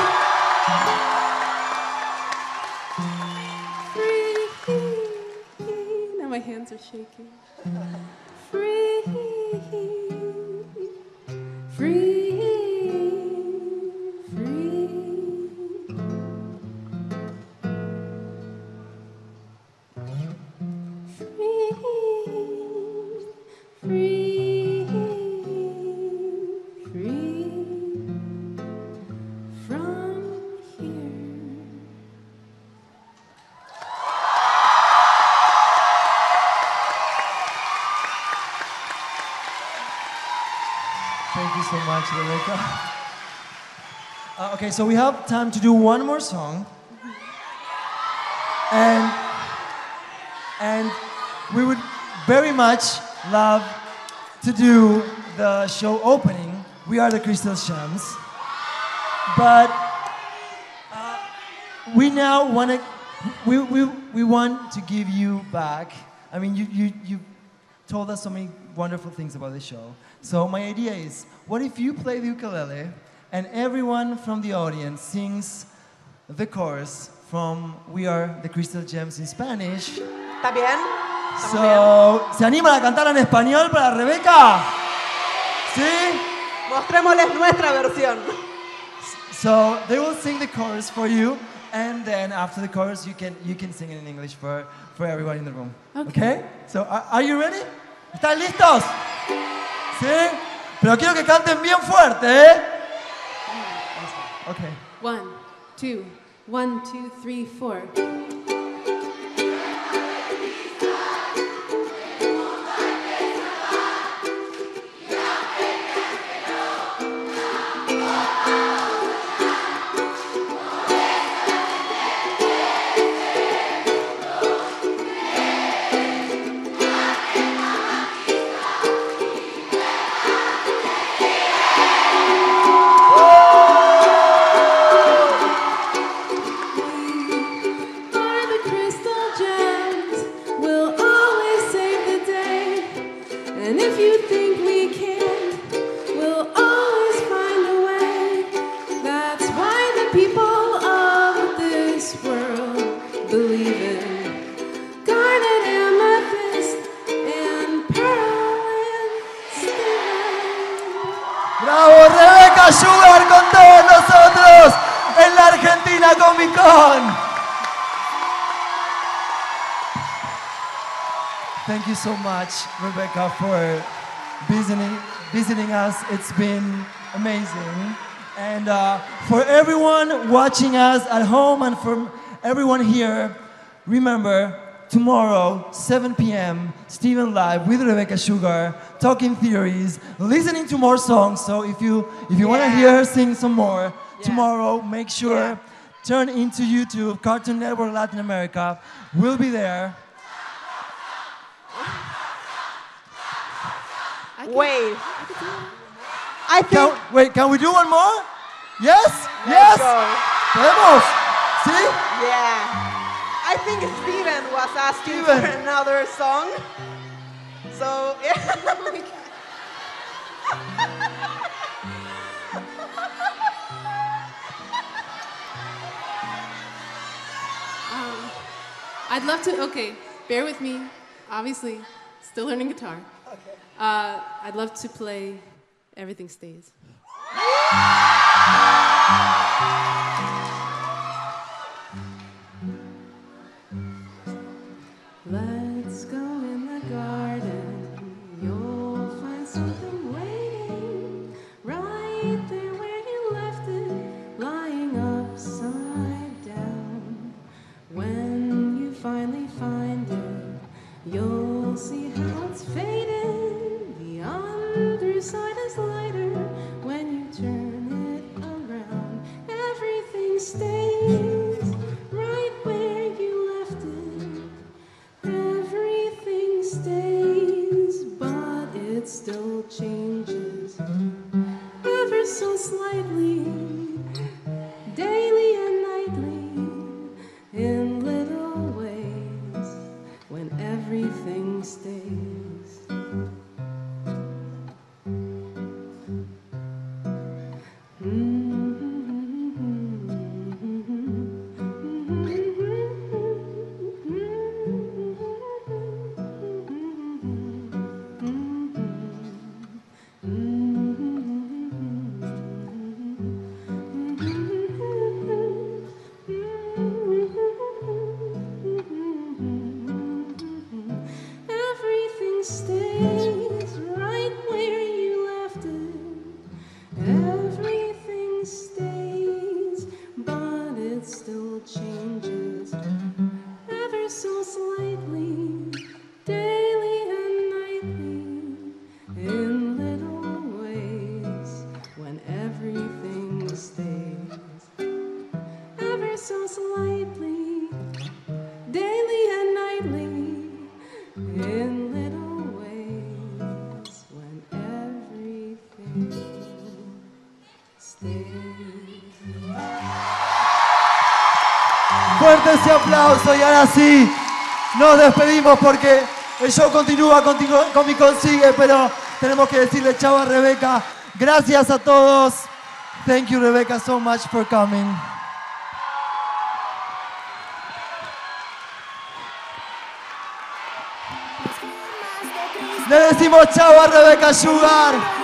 Free. Now my hands are shaking. Free. Free. Thank you so much, Rebecca. Okay, so we have time to do one more song. And we would very much love to do the show opening. We are the Crystal Gems. But we now want to, we want to give you back. I mean, you told us so many wonderful things about the show. So my idea is, what if you play the ukulele and everyone from the audience sings the chorus from We Are the Crystal Gems in Spanish? ¿Está bien? So, ¿se animan a cantar en español para Rebeca? ¿Sí? Mostrémosles nuestra versión. So they will sing the chorus for you, and then after the chorus, you can sing it in English for everyone in the room. Okay? So are you ready? ¿Están listos? ¿Sí? Pero quiero que canten bien fuerte, ¿eh? Okay. 1, 2, 1, 2, 3, 4. nosotros en la Argentina Comic Con. Thank you so much, Rebecca, for visiting us. It's been amazing. And for everyone watching us at home and for everyone here, remember, tomorrow, 7 p.m., Steven Live with Rebecca Sugar, talking theories, listening to more songs. So if you want to hear her sing some more, tomorrow, make sure, turn into YouTube, Cartoon Network Latin America. We'll be there. Wait. I think... Can we do one more? Yes? Let's go. Podemos. See? Yeah. I think Steven was asking for another song. So, yeah. Oh my God. I'd love to, okay, bear with me. Obviously, still learning guitar. Okay. I'd love to play Everything Stays. Let's go in the garden. You'll find something waiting right there where you left it, lying upside down. When you finally find it, you'll see how it's faded. The underside is lighter when you turn it around. Everything stays right where you left it. Everything stays, but it still changes ever so slightly, daily and nightly, in little ways, when everything stays. Everything stays right where you left it. Everything stays, but it still changes ever so slightly, daily and nightly, in little ways, when everything stays ever so slightly, daily and nightly, in little ways, when everything stays. Fuerte ese aplauso y ahora sí, nos despedimos porque el show continúa, Comic Con sigue, pero tenemos que decirle chao a Rebeca. Gracias a todos. Thank you, Rebecca, so much for coming. Le decimos chao a Rebecca Sugar.